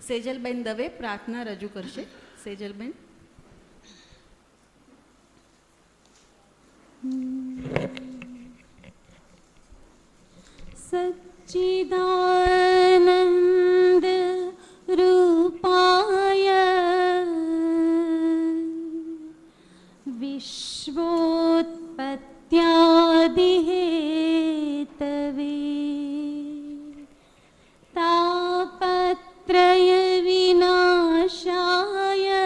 સેજલબેન દવે પ્રાર્થના રજૂ કરશે. સેજલબેન. સચ્ચિદાનંદ રૂપાય વિશ્વોત્પત્યાદિહેતવે તાપત્રય વિનાશાય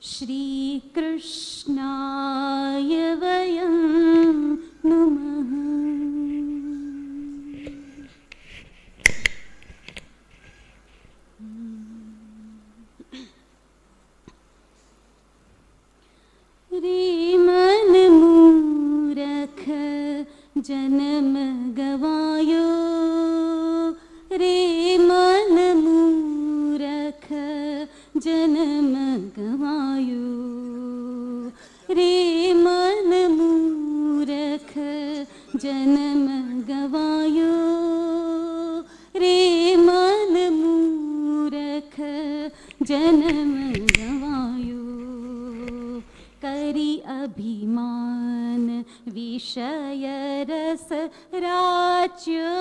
શ્રી કૃષ્ણાય વયં નમઃ. રે મન મૂરખ જન્મ ગવાયો, રે મન મૂરખ જન્મ ગવાયો, રે મન મૂરખ જન્મ ગવાયો, રે મન મૂરખ જન્મ ગવાયો. કરી અભિમાન વિષય રસ રાચ્યો,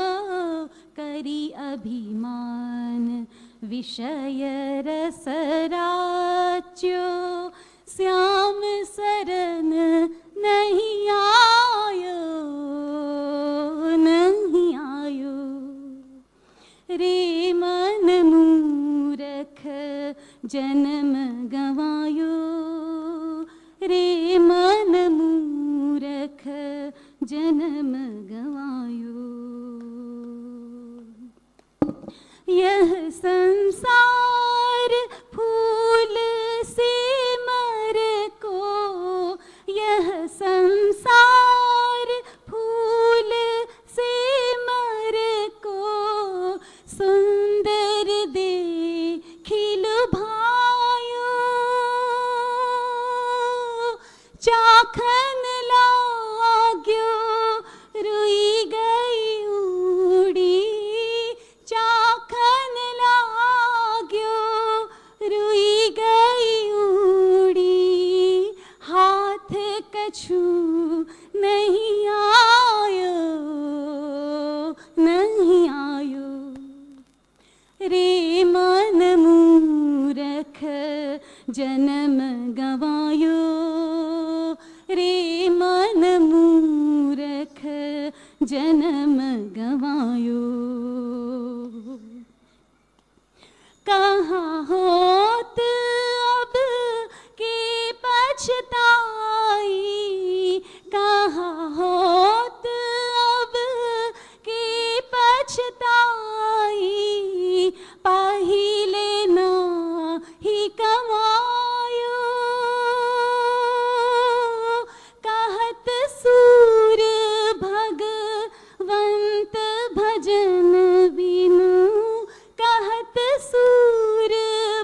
કરી અભિમાન વિષય રસ રાચ્યો, શ્યામ શરણ નહીં આયો, નહીં આયો. રે મન મૂરખ જન્મ ગવાયો, રે મન મૂરખ જન્મ ગવાયો. यह संसार फूल से मर को, यह संसार फूल से मर को, सुंदर देखिल भायो, चाखन लाग्यो रुई गई उड़ी, चाखन लाग्यो रुई गई उड़ी, हाथ कछु नहीं आयो, नहीं आयो. रे मन मूरख जन्म गवायो, रे मन मूरख जन्म गवायो. कहाँ होत अब के पछताई, कहाँ होत अब के पछताई, पहिले ना ही कमायो, कहत सूर भगवंत भजन बिनु, कहत सूर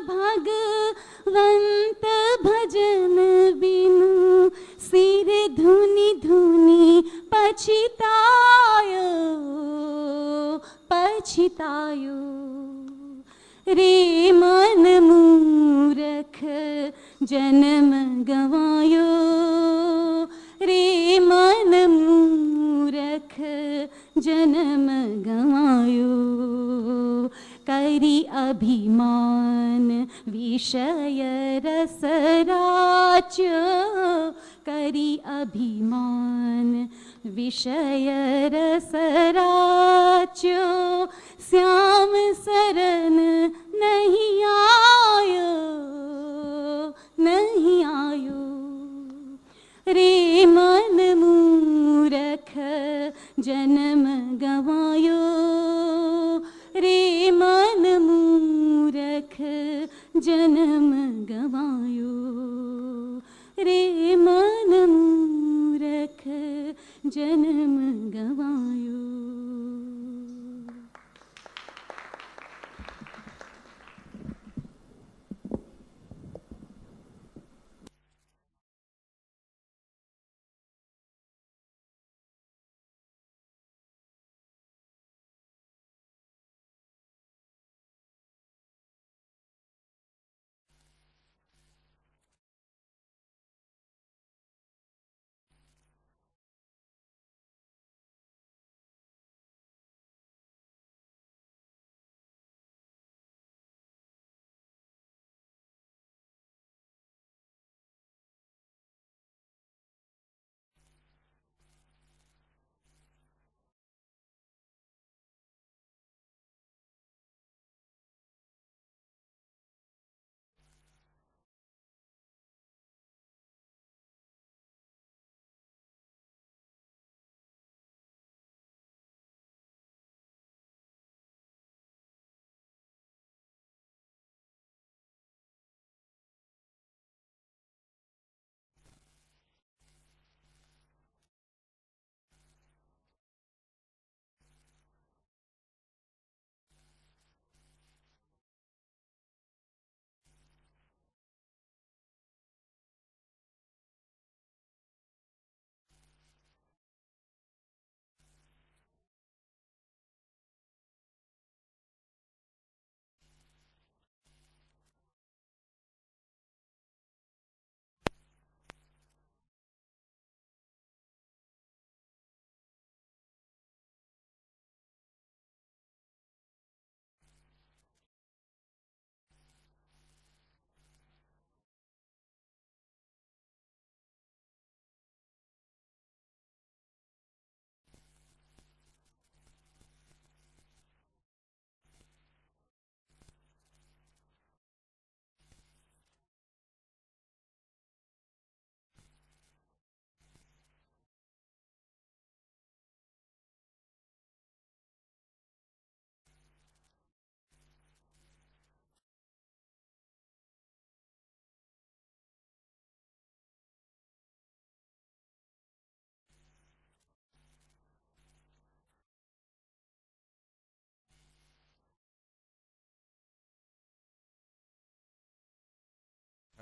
भगवंत भजन बिनु, सिर धुनि धुनि पछितायो, पछितायो. रे मन मूरख जन्म गवायो, रे मन मूरख जन्म गवायो. करी अभिमान विषय रस राच्यो, करी अभिमान विषय रस राच्यो, श्याम शरण नहीं आयो, नहीं आयो. रे मन मूरख जन्म गवायो, रे मन मूरख जन्म गवायो, रे मन मूरख जन्म गवायो.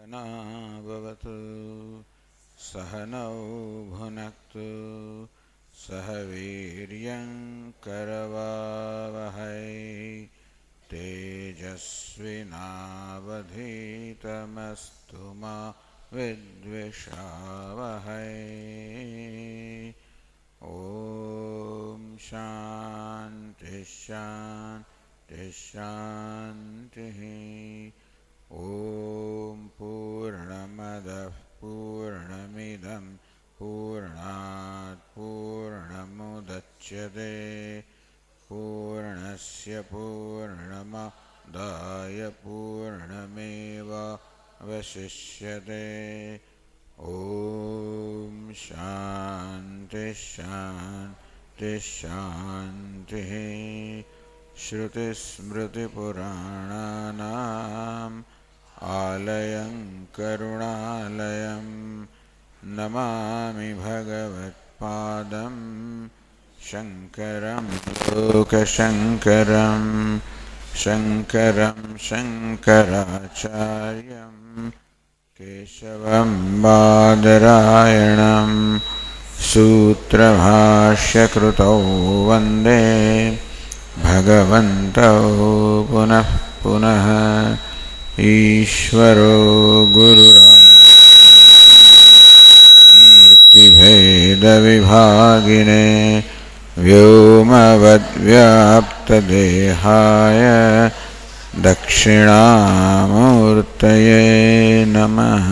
सहनाववतु सहनौ भुनक्तु सह वीर्यं करवावहै तेजस्विनावधीतमस्तु मा विद्विषावहै। ॐ शान्ति शान्ति शान्तिः। ॐ पूर्णमदः पूर्णमिदं पूर्णात् पूर्णमुदच्यते पूर्णस्य पूर्णमादाय पूर्णमेवावशिष्यते। ॐ शान्ति शान्ति शान्तिः। श्रुतिस्मृतिपुराणानाम् आलयं करुणालयं नमामि भगवत्पादं शङ्करं लोकशङ्करं शङ्करं शङ्कराचार्यं केशवं बादरायणं सूत्रभाष्यकृतौ वन्दे भगवन्तौ पुनः पुनः। ईश्वरो गुरुर्मूर्तिभेदविभागिने व्योमवद्व्याप्तदेहाय दक्षिणामूर्तये नमः।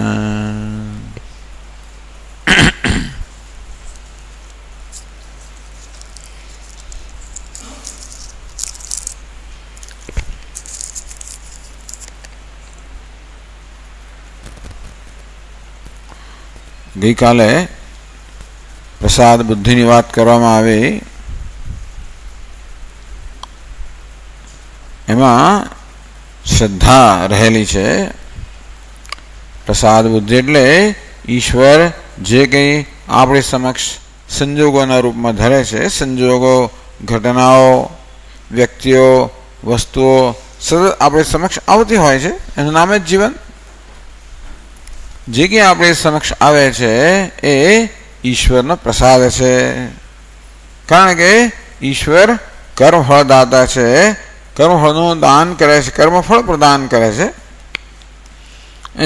गई काले प्रसाद बुद्धिनी वात करवामां आवी। एमां श्रद्धा रहेली छे। प्रसाद बुद्धि एटले ईश्वर जे कई आपणी समक्ष संजोगोना रूपमां धरे छे, संजोगो घटनाओ व्यक्तिओ वस्तुओ सतत आपणी समक्ष आवती होय छे, एनुं नाम ज जीवन। जे कि आपणे समक्ष आवे छे ए ईश्वरनो प्रसाद छे, कारण के ईश्वर कर्मफलदाता छे, कर्मफलनुं दान करे छे, कर्मफल प्रदान करे छे।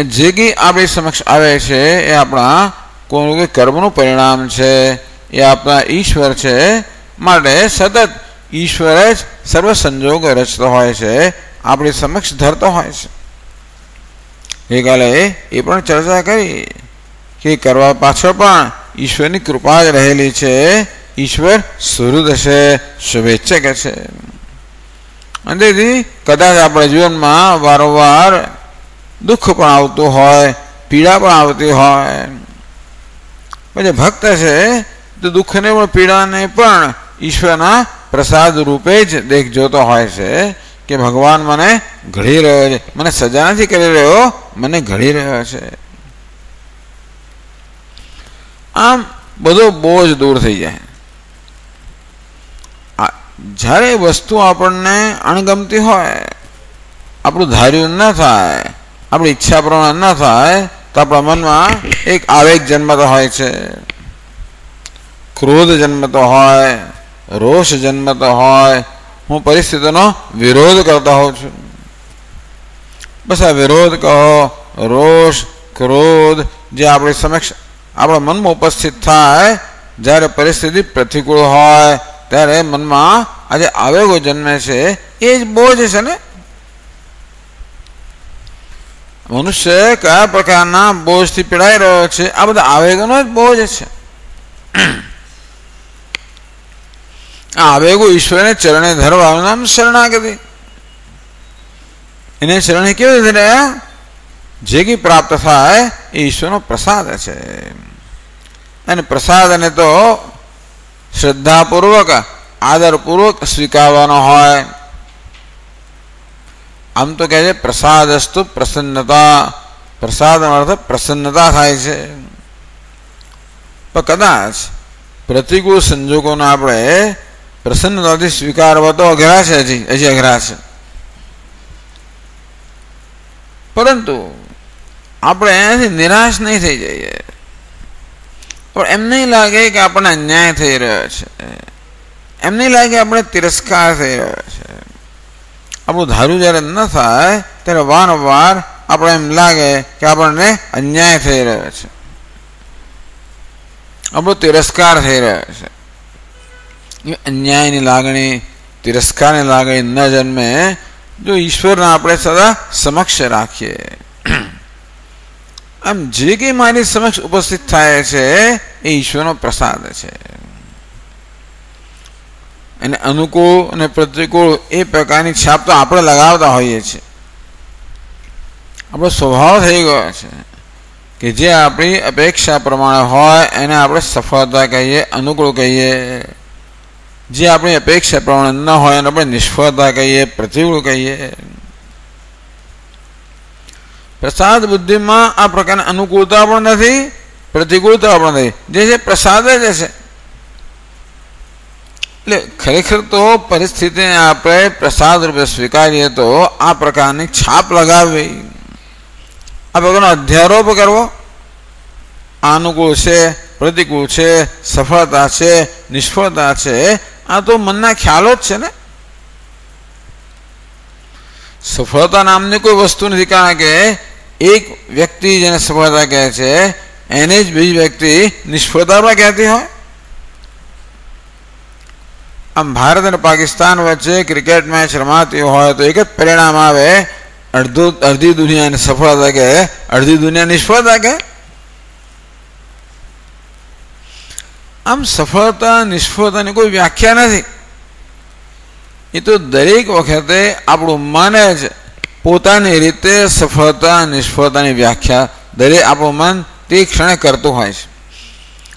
जे कि आपणी समक्ष आवे छे ए आपणा कोई कर्मनुं परिणाम छे, ए आपणा ईश्वर छे। माटे सतत ईश्वर ज सर्व संजोग रचतो होय छे, आपणी समक्ष धरतो होय छे। गईकाले ए पण चर्चा करी कि करवा पाछळ पण ईश्वरनी कृपा ज रहेली छे। ईश्वर सुहृद छे, शुभेच्छक छे। अने તેથી કદાચ આપણા જીવનમાં વારંવાર દુઃખ પણ આવતું હોય, પીડા પણ આવતી હોય, પછી ભક્ત છે તો દુઃખને પણ પીડાને પણ ઈશ્વરના પ્રસાદ રૂપે જ દેખ જોતો હોય છે કે ભગવાન મને ઘડી રહ્યો છે, મને સજા નથી કરી રહ્યો, મને ઘડી રહ્યો છે। આમ બધો બોજ દૂર થઈ જાય। જ્યારે વસ્તુ આપણને અણગમતી હોય, આપણું ધાર્યું ન થાય, આપણી ઈચ્છા પ્રમાણે ન થાય તો આપણા મનમાં એક આવેગ જન્મતો હોય છે, ક્રોધ જન્મતો હોય, રોષ જન્મતો હોય। હું પરિસ્થિતિનો વિરોધ કરતા હોઉં છું। બસ આ વિરોધ કહો, રોષ, ક્રોધ જે આપણી સમક્ષ આપણા મનમાં ઉપસ્થિત થાય, જ્યારે પરિસ્થિતિ પ્રતિકૂળ હોય ત્યારે મનમાં આ જે આવેગો જન્મે છે એ જ બોજ છે ને। મનુષ્ય કયા પ્રકારના બોજથી પીડાઈ રહ્યો છે, આ બધા આવેગોનો જ બોજ છે। આ આવેગો ઈશ્વરને ચરણે ધરવાનું નામ શરણાગતિ। એને ચરણે કેવી રીતે રહ્યા? જે કંઈ પ્રાપ્ત થાય એ ઈશ્વરનો પ્રસાદ છે। અને પ્રસાદને તો શ્રદ્ધાપૂર્વક આદરપૂર્વક સ્વીકારવાનો હોય। આમ તો કહે છે પ્રસાદસ્તુ પ્રસન્નતા, પ્રસાદનો અર્થ પ્રસન્નતા થાય છે। પણ કદાચ પ્રતિકૂળ સંજોગોને આપણે પ્રસન્નતાથી સ્વીકારવા તો અઘરા છે, હજી અઘરા છે। પરંતુ આપણે એનાથી નિરાશ નહીં થઈ જઈએ, પણ એમ નહીં લાગે કે આપણને અન્યાય થઈ રહ્યો છે, એમ નહીં લાગે આપણે તિરસ્કાર થઈ રહ્યો છે. આપણું ધારું જ્યારે ન થાય ત્યારે વારંવાર આપણે એમ લાગે કે આપણને અન્યાય થઈ રહ્યો છે, આપણો તિરસ્કાર થઈ રહ્યો છે. અન્યાયની લાગણી, તિરસ્કારની લાગણી ન જન્મે જો ઈશ્વરને આપણે સદા સમક્ષ રાખીએ. આમ જે કંઈ મારી સમક્ષ ઉપસ્થિત થાય છે એ ઈશ્વરનો પ્રસાદ છે. એને અનુકૂળ અને પ્રતિકૂળ એ પ્રકારની છાપ તો આપણે લગાવતા હોઈએ છીએ. આપણો સ્વભાવ થઈ ગયો છે કે જે આપણી અપેક્ષા પ્રમાણે હોય એને આપણે સફળતા કહીએ, અનુકૂળ કહીએ. જે આપણી અપેક્ષા પ્રમાણે ન હોય એને આપણે નિષ્ફળતા કહીએ, પ્રતિકૂળ કહીએ. પ્રસાદ બુદ્ધિમાં આ પ્રકારની અનુકૂળતા પણ નથી, પ્રતિકૂળતા પણ નથી. જે છે પ્રસાદ જ છે. એટલે ખરેખર તો પરિસ્થિતિને આપણે પ્રસાદ રૂપે સ્વીકારીએ તો આ પ્રકારની છાપ લગાવવી, આ પ્રકારનો અધ્યારોપ કરવો, અનુકૂળ છે, પ્રતિકૂળ છે, સફળતા છે, નિષ્ફળતા છે, આ તો મનના ખ્યાલો જ છે ને. સફળતા નામની કોઈ વસ્તુ નથી, કારણ કે એક વ્યક્તિ જેને સફળતા કહે છે એને જ બીજી વ્યક્તિ નિષ્ફળતા પણ કહેતી હોય. આમ ભારત અને પાકિસ્તાન વચ્ચે ક્રિકેટ મેચ રમાતી હોય તો એક જ પરિણામ આવે, અડધી દુનિયાને સફળતા કહે, અડધી દુનિયા નિષ્ફળતા કહે. આમ સફળતા નિષ્ફળતાની કોઈ વ્યાખ્યા નથી. એ તો દરેક વખતે આપણું મન જ પોતાની રીતે સફળતા નિષ્ફળતાની વ્યાખ્યા દરેક આપણું મન તે ક્ષણે કરતું હોય છે.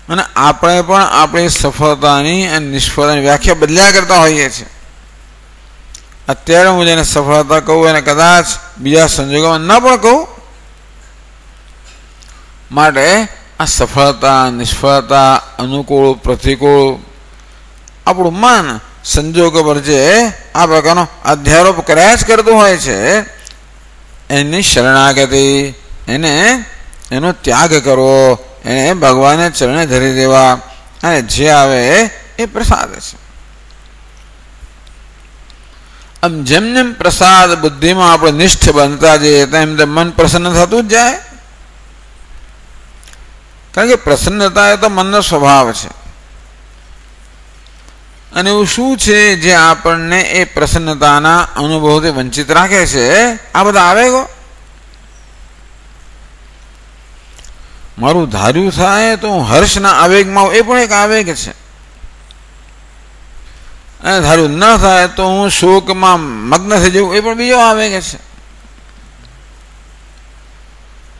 અને આપણે પણ આપણી સફળતાની અને નિષ્ફળતાની વ્યાખ્યા બદલ્યા કરતા હોઈએ છીએ. અત્યારે હું જેને સફળતા કહું એને કદાચ બીજા સંજોગોમાં ન પણ કહું. માટે આ સફળતા, નિષ્ફળતા, અનુકૂળ, પ્રતિકૂળ આપણું મન સંજોગો પર જે આ પ્રકારનો અધ્યારોપ કર્યા જ કરતું હોય છે એની શરણાગતિ, એનો ત્યાગ કરવો, એને ભગવાનને ચરણે ધરી દેવા, અને જે આવે એ પ્રસાદ છે. આમ જેમ જેમ પ્રસાદ બુદ્ધિમાં આપણે નિષ્ઠ બનતા જઈએ તેમ તેમ મન પ્રસન્ન થતું જ જાય. કારણ કે પ્રસન્નતા એ તો મનનો સ્વભાવ છે. અને એવું શું છે જે આપણને એ પ્રસન્નતાના અનુભવથી વંચિત રાખે છે? આ બધા આવેગો. મારું ધાર્યું થાય તો હું હર્ષના આવેગમાં, એ પણ એક આવેગ છે. અને ધાર્યું ન થાય તો હું શોકમાં મગ્ન થઈ જવું, એ પણ બીજો આવેગ છે.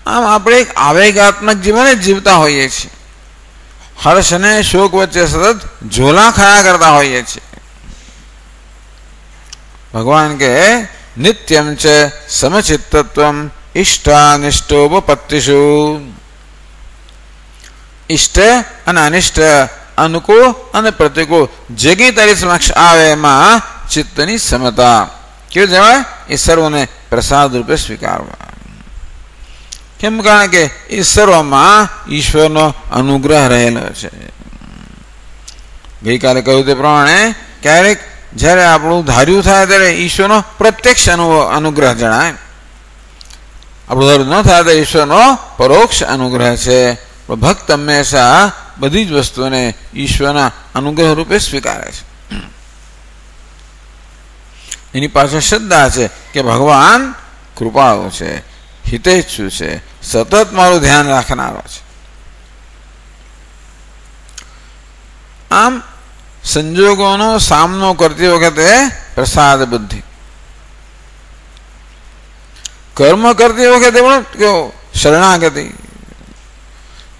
આમ આપણે એક આવેગાત્મક જીવન જ જીવતા હોઈએ છીએ. હર્ષ અને શોક વચ્ચે સતત ઝોલા ખાયા કરતા હોઈએ છીએ. ભગવાન કે નિત્યમ છે સમચિત્તત્વમ ઇષ્ટાનિષ્ટોપપત્તિષુ. ઈષ્ટ અને અનિષ્ટ, અનુકૂળ અને પ્રતિકૂળ જે કંઈ તારી સમક્ષ આવે એમાં ચિત્તની સમતા કેવું જવાય? એ સર્વને પ્રસાદ રૂપે સ્વીકારવા. કેમ? કારણ કે એ સર્વમાં ઈશ્વરનો અનુગ્રહ રહેલો છે. ગઈકાલે કહ્યું તે પ્રમાણે ક્યારેક જ્યારે આપણું ધાર્યું થાય ત્યારે ઈશ્વરનો પ્રત્યક્ષ અનુગ્રહ જણાય. આપણું ધાર્યું ન થાય તો ઈશ્વરનો પરોક્ષ અનુગ્રહ છે. ભક્ત હંમેશા બધી જ વસ્તુને ઈશ્વરના અનુગ્રહ રૂપે સ્વીકારે છે. એની પાસે શ્રદ્ધા છે કે ભગવાન કૃપાળુ છે, હિતેચ્છુ છે, સતત મારું ધ્યાન રાખનારો છે. આમ સંજોગોનો સામનો કરતી વખતે પ્રસાદ બુદ્ધિ, કર્મ કરતી વખતે પણ કેવો? શરણાગતિ.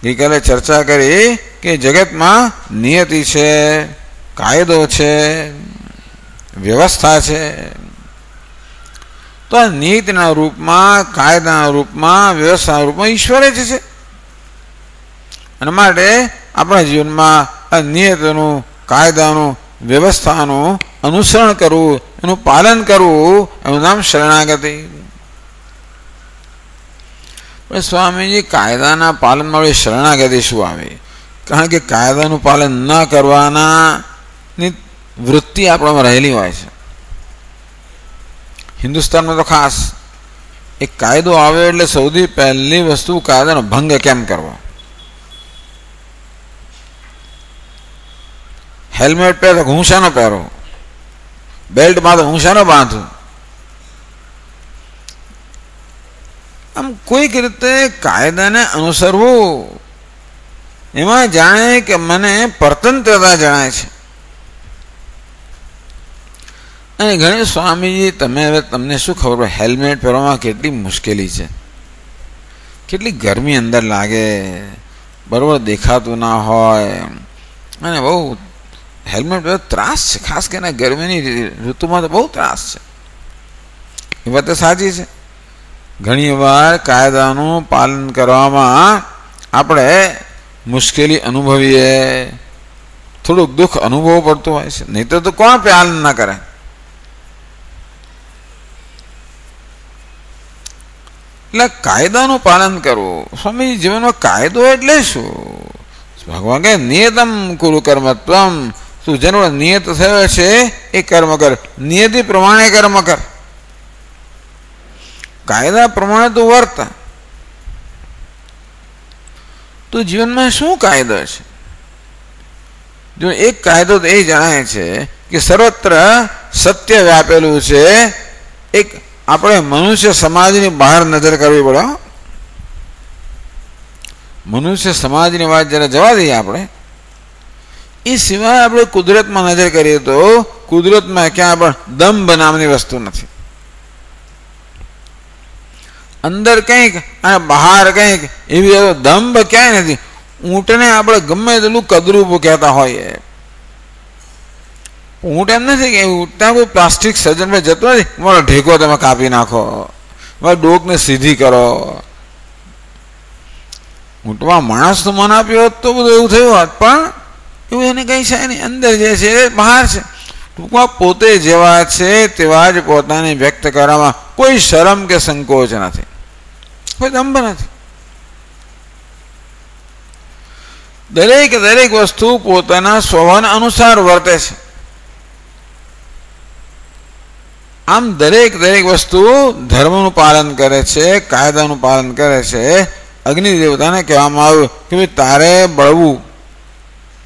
ગઈકાલે ચર્ચા કરી કે જગતમાં નિયતિ છે, કાયદો છે, વ્યવસ્થા છે. તો આ નિયતિના રૂપમાં, કાયદાના રૂપમાં, વ્યવસ્થાના રૂપમાં ઈશ્વર જ છે. અને માટે આપણા જીવનમાં આ નિયતનું, કાયદાનું, વ્યવસ્થાનું અનુસરણ કરવું, એનું પાલન કરવું, એનું નામ શરણાગતિ. પણ સ્વામીજી કાયદાના પાલનમાં શરણાગતિ શું આવે? કારણ કે કાયદાનું પાલન ન કરવાનાની વૃત્તિ આપણામાં રહેલી હોય છે. હિન્દુસ્તાનમાં તો ખાસ એક કાયદો આવે એટલે સૌથી પહેલી વસ્તુ કાયદાનો ભંગ કેમ કરવો. હેલ્મેટ પહેરો તો હું શાનો પહેરો, બેલ્ટ બાંધો હું શાનો બાંધું. આમ કોઈક રીતે કાયદાને અનુસરવું એમાં જાણે કે મને પરતંત્રતા જણાય છે. અને ઘણી સ્વામીજી હવે તમને શું ખબર પડે, હેલ્મેટ પહેરવામાં કેટલી મુશ્કેલી છે, કેટલી ગરમી અંદર લાગે, બરોબર દેખાતું ના હોય, અને બહુ હેલ્મેટ પહેરવા ત્રાસ છે. ખાસ કરીને ગરમીની ઋતુમાં તો બહુ ત્રાસ છે. એ વાત તો સાચી છે. ઘણી વાર કાયદાનું પાલન કરવામાં આપણે મુશ્કેલી અનુભવીએ, થોડુંક દુઃખ અનુભવવું પડતું હોય છે. નહીં તો કોણ પાલન ના કરે. એટલે કાયદાનું પાલન કરવું. સ્વામી જીવનમાં કાયદો એટલે શું? ભગવાન કહે નિયતમ કુરુ કર્મત્વમ, તું જેનો નિયત થયો છે એ કર્મ કર, નિયતિ પ્રમાણે કર્મ કર. કાયદા પ્રમાણે તું વર્ત. તો જીવનમાં શું કાયદો છે? જો એક કાયદો તો એ જણાય છે કે સર્વત્ર સત્ય વ્યાપેલું છે. એક આપણે મનુષ્ય સમાજની બહાર નજર કરવી પડે. મનુષ્ય સમાજની વાત જરા જવા દઈએ આપણે. એ સિવાય આપણે કુદરતમાં નજર કરીએ તો કુદરતમાં ક્યાં પણ દંભ નામની વસ્તુ નથી. અંદર કંઈક અને બહાર કંઈક એવી દંભ ક્યાંય નથી. ઊંટને આપણે ગમે તેટલું કદરૂપ કહેતા હોઈએ, ઊંટ એમ નથી કે ઊંટના કોઈ પ્લાસ્ટિક સર્જન પર જતો નથી. મારો ઢેકો તમે કાપી નાખો, મારા ડોકને સીધી કરો. ઊંટમાં માણસનું મન આપ્યું હોત તો બધું એવું થયું હોત, પણ એવું એને કંઈ છે નહીં. અંદર જે છે એ બહાર છે. ટૂંકમાં પોતે જેવા છે તેવા જ પોતાને વ્યક્ત કરવામાં કોઈ શરમ કે સંકોચ નથી, કોઈ દંભ નથી. દરેક વસ્તુ પોતાના સ્વભાવ અનુસાર વર્તે છે. આમ દરેક વસ્તુ ધર્મનું પાલન કરે છે, કાયદાનું પાલન કરે છે. અગ્નિ દેવતાને કહેવામાં આવ્યું કે ભાઈ તારે બળવું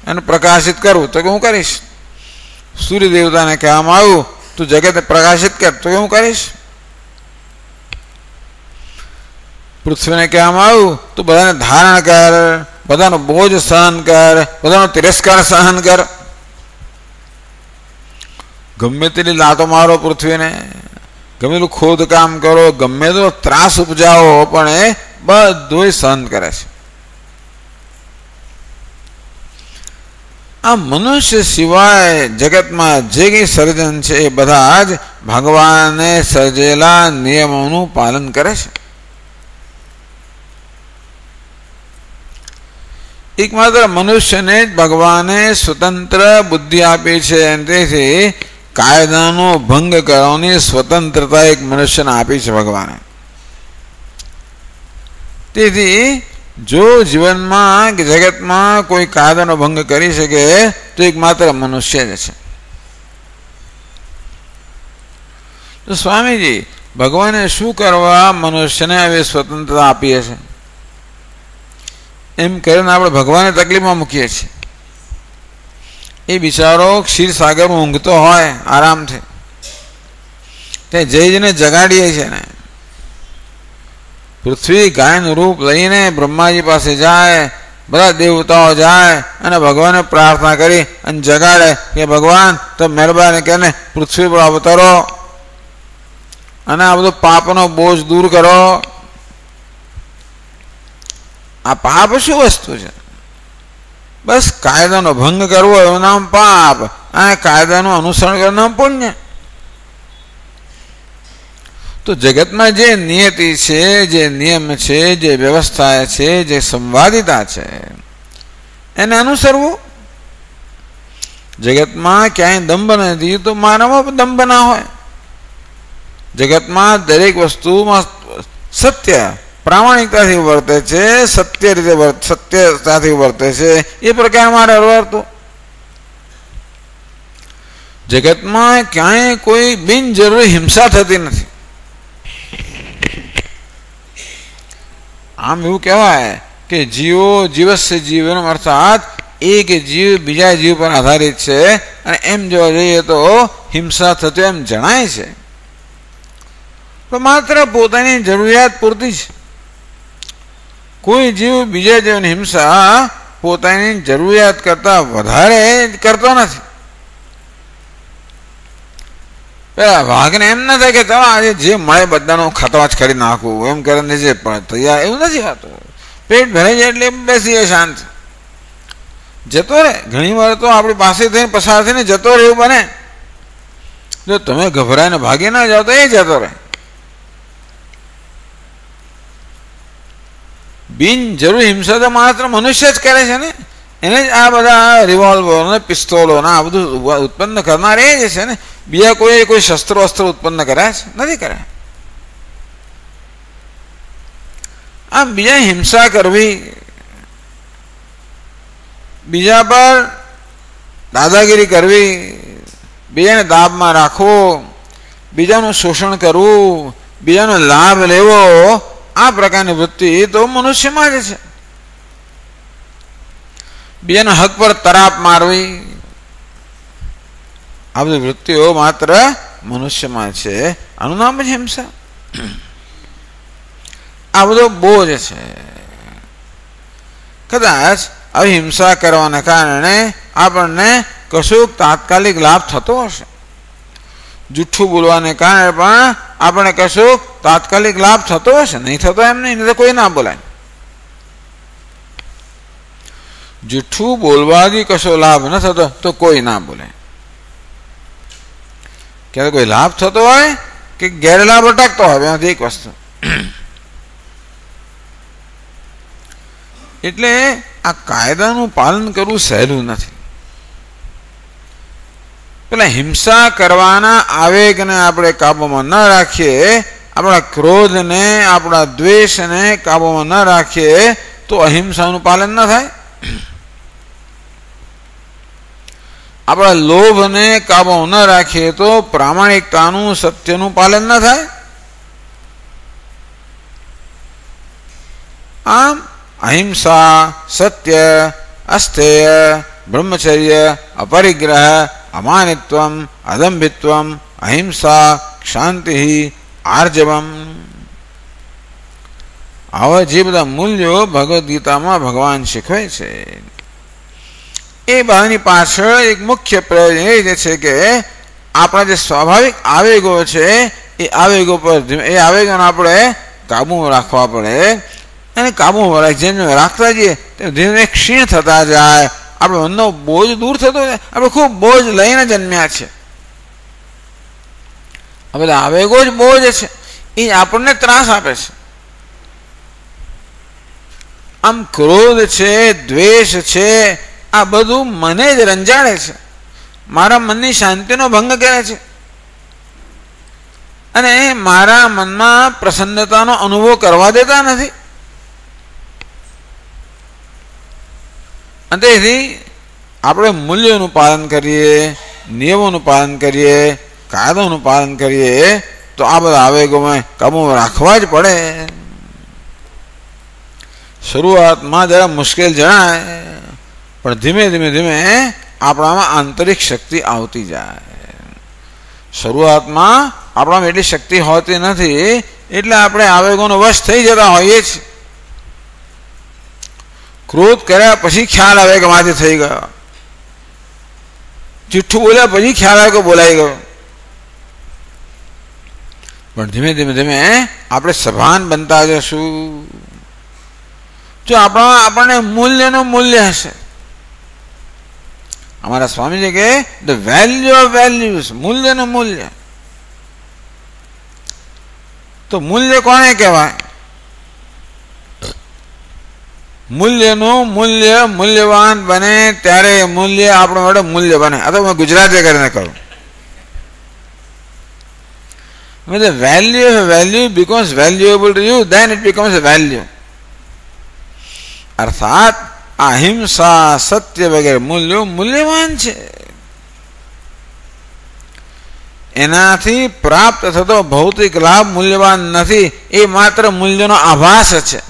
અને પ્રકાશિત કરવું, તો કે હું કરીશ. સૂર્ય દેવતાને કહેવામાં આવ્યું તું જગતને પ્રકાશિત કર, તો કે હું કરીશ. પૃથ્વીને કહેવામાં આવ્યું તું બધાને ધારણ કર, બધાનો બોજ સહન કર, બધાનો તિરસ્કાર સહન કર. ગમે તેટલી લાતો મારો પૃથ્વીને, ગમે તેટલું ખોદકામ કરો, ગમે તેટલો ત્રાસ ઉપજાવો, પણ એ બધું સહન કરે છે. આ મનુષ્ય સિવાય જગતમાં જે કંઈ સર્જન છે એ બધા જ ભગવાને સર્જેલા નિયમોનું પાલન કરે છે. એકમાત્ર મનુષ્યને જ ભગવાને સ્વતંત્ર બુદ્ધિ આપી છે, અને તેથી કાયદાનો ભંગ કરવાની સ્વતંત્રતા એક મનુષ્યને આપી છે ભગવાને. તેથી જો જીવનમાં કે જગતમાં કોઈ કાયદાનો ભંગ કરી શકે તો એકમાત્ર મનુષ્ય જ છે. તો સ્વામીજી ભગવાને શું કરવા મનુષ્યને આવી સ્વતંત્રતા આપી છે એમ કરીને આપણે ભગવાનને તકલીફમાં મૂકીએ છીએ. એ બિચારો ક્ષીરસાગરમાં ઊંઘતો હોય આરામથી, તે જઈને જગાડીએ છે ને. પૃથ્વી ગાયનું રૂપ લઈને બ્રહ્માજી પાસે જાય, બધા દેવતાઓ જાય અને ભગવાનને પ્રાર્થના કરી અને જગાડે કે ભગવાન તો મહેરબાની કરીને પૃથ્વી પર અવતરો અને આ બધો પાપનો બોજ દૂર કરો. આ પાપ શું વસ્તુ છે? બસ કાયદાનો ભંગ કરવો એવું નામ પાપ, આ કાયદાનું અનુસરણ કરવું નામ પુણ્ય. તો જગતમાં જે નિયતિ છે, જે નિયમ છે, જે વ્યવસ્થા છે, જે સંવાદિતા છે એને અનુસરવું. જગતમાં ક્યાંય દંભ નથી તો મારામાં પણ દંભ ના હોય. જગતમાં દરેક વસ્તુમાં સત્ય પ્રામાણિકતાથી વર્તે છે, સત્યતાથી વર્તે છે, એ પ્રકાર મારે વર્તો. જગતમાં ક્યાંય કોઈ બિનજરૂરી હિંસા થતી નથી. આમ એવું કહેવાય કે જીવો જીવસ્ય જીવનમ, અર્થાત એક જીવ બીજા જીવ પર આધારિત છે, અને એમ જોવા જઈએ તો હિંસા થતી એમ જણાય છે, તો માત્ર પોતાની જરૂરિયાત પૂરતી છે. કોઈ જીવ બીજા જીવની હિંસા પોતાની જરૂરિયાત કરતા વધારે કરતો નથી. પેલા વાઘને એમ ના થાય કે ચાલો આજે જે મળે બધાનો ખતવાચ કરી નાખવું, એમ કરીને જે તૈયાર, એવું નથી થતું. પેટ ભરાઈ જાય એટલે બેસી જાય શાંત, જતો રહે. ઘણી વાર તો આપણી પાસે થઈને પસાર થઈને જતો રહે એવું બને. જો તમે ગભરાઈને ભાગી ના જાઓ તો એ જતો રહે. બિનજરૂરી હિંસા તો માત્ર મનુષ્ય જ કરે છે ને. એને જ આ બધા રિવોલ્વર ને પિસ્તોલો ને આ બધું ઉત્પન્ન કરનાર એ જ છે ને. બીજા કોઈ શસ્ત્રો અસ્ત્રો ઉત્પન્ન કર્યા છે નથી કર્યા. આમ બીજા હિંસા કરવી, બીજા પર દાદાગીરી કરવી, બીજાને દાબમાં રાખવો, બીજાનું શોષણ કરવું, બીજાનો લાભ લેવો, આ પ્રકારની વૃત્તિ તો મનુષ્યમાં જ છે. બીજાના હક પર તરાપ મારવી, આ બધી વૃત્તિઓ માત્ર મનુષ્યમાં છે. આનું નામ જ હિંસા. આ બધો બોજ છે. કદાચ આવી હિંસા કરવાના કારણે આપણને કશુંક તાત્કાલિક લાભ થતો હશે. જૂઠું બોલવાને કારણે પણ આપણને કશુંક તાત્કાલિક લાભ થતો હશે. નહીં થતો એમ નહીં, તો કોઈ ના બોલાય. જૂઠું બોલવાથી કશો લાભ ન થતો તો કોઈ ના બોલે. ક્યારે કોઈ લાભ થતો હોય કે ગેરલાભ અટકતો હોય, એમાંથી એક વસ્તુ. એટલે આ કાયદાનું પાલન કરવું સહેલું નથી. પેલા હિંસા કરવાના આવેગને આપણે કાબુમાં ન રાખીએ, આપણા ક્રોધને, આપણા દ્વેષને કાબુમાં ન રાખીએ તો અહિંસાનું પાલન ન થાય. આપણા લોભને કાબુમાં ન રાખીએ તો પ્રામાણિકતાનું, સત્યનું પાલન ન થાય. આમ અહિંસા, સત્ય, અસ્થેય, બ્રહ્મચર્ય, અપરિગ્રહ, અમાનિત્વમ, અદંભિત્વમ, અહિંસા, શાંતિ, આર્જવમ, આવા જે બધા મૂલ્યો ભગવદ્ ગીતામાં ભગવાન શીખવે છે, એ બધાની પાછળ એક મુખ્ય પ્રયોજન એ છે કે આપણા જે સ્વાભાવિક આવેગો છે એ આવેગો પર એ આવેગોને આપણે કાબુમાં રાખવા પડે. અને કાબુમાં જેમ રાખતા જઈએ તેમ ધીમે ધીમે ક્ષીણ થતા જાય. આપણો મનનો બોજ દૂર થતો જાય. આપણે ખૂબ બોજ લઈને જન્મ્યા છે. આ બધા આવેગો જ બોજ છે, એ આપણને ત્રાસ આપે છે. આમ ક્રોધ છે, દ્વેષ છે, આ બધું મને જ રંજાડે છે, મારા મનની શાંતિનો ભંગ કરે છે, અને મારા મનમાં પ્રસન્નતાનો અનુભવ કરવા દેતા નથી. અને તેથી આપણે મૂલ્યોનું પાલન કરીએ, નિયમોનું પાલન કરીએ, કાયદોનું પાલન કરીએ તો આ બધા આવેગોમાં કાબૂમાં રાખવા જ પડે. શરૂઆતમાં જરા મુશ્કેલ જણાય, પણ ધીમે ધીમે ધીમે આપણામાં આંતરિક શક્તિ આવતી જાય. શરૂઆતમાં આપણામાં એટલી શક્તિ હોતી નથી, એટલે આપણે આવેગોનો વશ થઈ જતા હોઈએ છીએ. ક્રોધ કર્યા પછી ખ્યાલ આવે કે મારાથી થઈ ગયો. જુઠ્ઠું બોલ્યા પછી ખ્યાલ આવે કે બોલાઈ ગયો. પણ ધીમે ધીમે ધીમે આપણે સભાન બનતા જશું. જો આપણને મૂલ્યનું મૂલ્ય હશે. અમારા સ્વામીજી કે ધ વેલ્યુ ઓફ વેલ્યુઝ, મૂલ્યનું મૂલ્ય. તો મૂલ્ય કોને કહેવાય? મૂલ્યનું મૂલ્ય મૂલ્યવાન બને ત્યારે મૂલ્ય આપણું માટે મૂલ્ય બને. આ તો મેં ગુજરાતી કરીને કહું. When the value of a value becomes valuable to you, then it becomes a value. અર્થાત અહિંસા, સત્ય વગેરે મૂલ્યો મૂલ્યવાન છે. એનાથી પ્રાપ્ત થતો ભૌતિક લાભ મૂલ્યવાન નથી, એ માત્ર મૂલ્યનો આભાસ છે.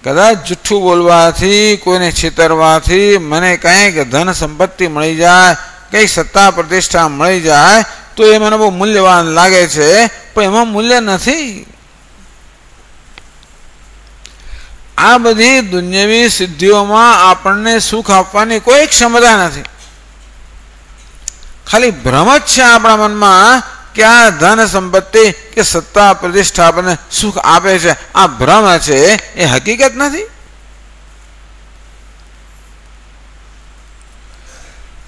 કદાચ જુઠ્ઠું બોલવાથી, કોઈને છેતરવાથી મને કંઈક ધન સંપત્તિ મળી જાય, કંઈક સત્તા પ્રતિષ્ઠા મળી જાય તો એ મને બહુ મૂલ્યવાન લાગે છે, પણ એમાં મૂલ્ય નથી. આ બધી દુન્યવી સિદ્ધિઓમાં આપણને સુખ આપવાની કોઈ ક્ષમતા નથી. ખાલી ભ્રમ જ છે આપણા મનમાં કે આ ધન સંપત્તિ કે સત્તા પ્રતિષ્ઠા આપણને સુખ આપે છે. આ ભ્રમ છે, એ હકીકત નથી.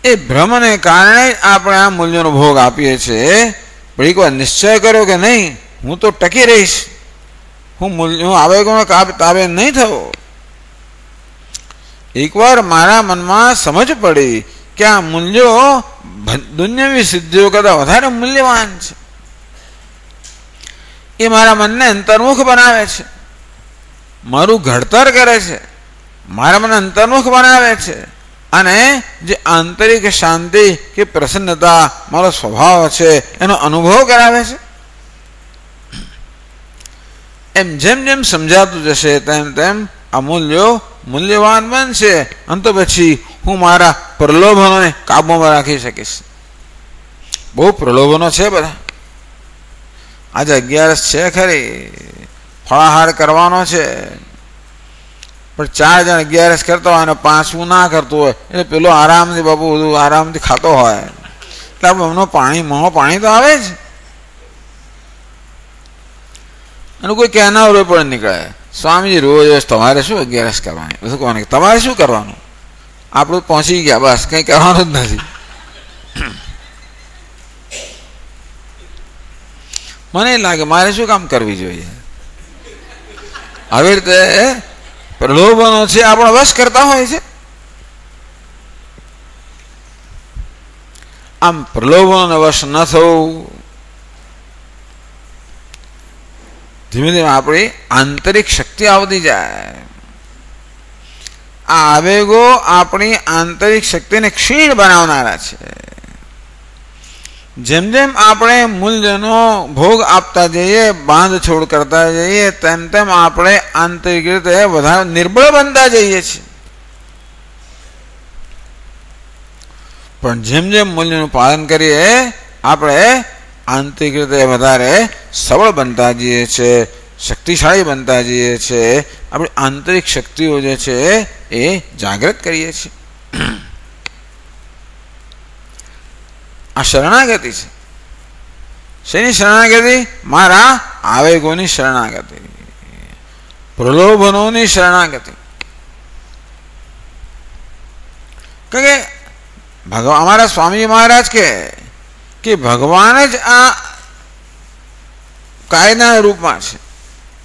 એ ભ્રમને કારણે આપણે આ મૂલ્યનો ભોગ આપીએ છીએ. પણ એકવાર નિશ્ચય કર્યો કે નહીં, હું તો ટકી રહીશ, હું આવેગોનો તાબે નહીં થયો. એકવાર મારા મનમાં સમજ પડી કે આ મૂલ્યો દુન્યવી સિદ્ધિઓ કરતાં વધારે મૂલ્યવાન છે, એ મારા મનને અંતર્મુખ બનાવે છે, મારું ઘડતર કરે છે, મારા મનને અંતર્મુખ બનાવે છે, અને જે આંતરિક શાંતિ કે પ્રસન્નતા મારો સ્વભાવ છે એનો અનુભવ કરાવે છે. એમ જેમ જેમ સમજાતું જશે તેમ તેમ આ મૂલ્યો મૂલ્યવાન બનશે, અને તો પછી હું મારા પ્રલોભનોને કાબૂમાં રાખી શકીશ. બહુ પ્રલોભનો છે બધા. આજે 11 છે ખરી, ફળાહાર કરવાનો છે, પણ 4 જણ 11 કરતો હોય અને 5મું ના કરતું હોય, એટલે પેલો આરામથી બાપુ બધું આરામથી ખાતો હોય, એટલે આપણે પાણી તો આવે જ. અને કોઈ કહેનાર રોય પણ નીકળે, સ્વામીજી રોજ તમારે શું 11 કરવાની, બધું કોને તમારે શું કરવાનું, આપણે પહોંચી ગયા, બસ કંઈ કરવાનું જ નથી. મને લાગે મારે શું કામ કરવી જોઈએ. આવી રીતે પ્રલોભનો છે આપણો વશ કરતા હોય છે. આમ પ્રલોભનોને વશ ન થવું, ધીમે ધીમે આપણી આંતરિક શક્તિ આવતી જાય. આ આવેગો આપણી આંતરિક શક્તિને ક્ષીણ બનાવનારા છે. જેમ જેમ આપણે મૂલ્યનો ભોગ આપતા જઈએ, બાંધછોડ કરતા જઈએ, તેમ તેમ આપણે આંતરિક રીતે વધારે નિર્બળ બનતા જઈએ છીએ. પણ જેમ જેમ મૂલ્યનું પાલન કરીએ, આપણે આંતરિક રીતે વધારે સબળ બનતા જઈએ છીએ, શક્તિશાળી બનતા જઈએ છીએ. આપણી આંતરિક શક્તિઓ જે છે એ જાગૃત કરીએ છીએ. આ શરણાગતિ છે. શેની શરણાગતિ? મારા આવેગોની શરણાગતિ, પ્રલોભનોની શરણાગતિ. કે અમારા સ્વામી મહારાજ કે ભગવાન જ આ કાયદાના રૂપમાં છે.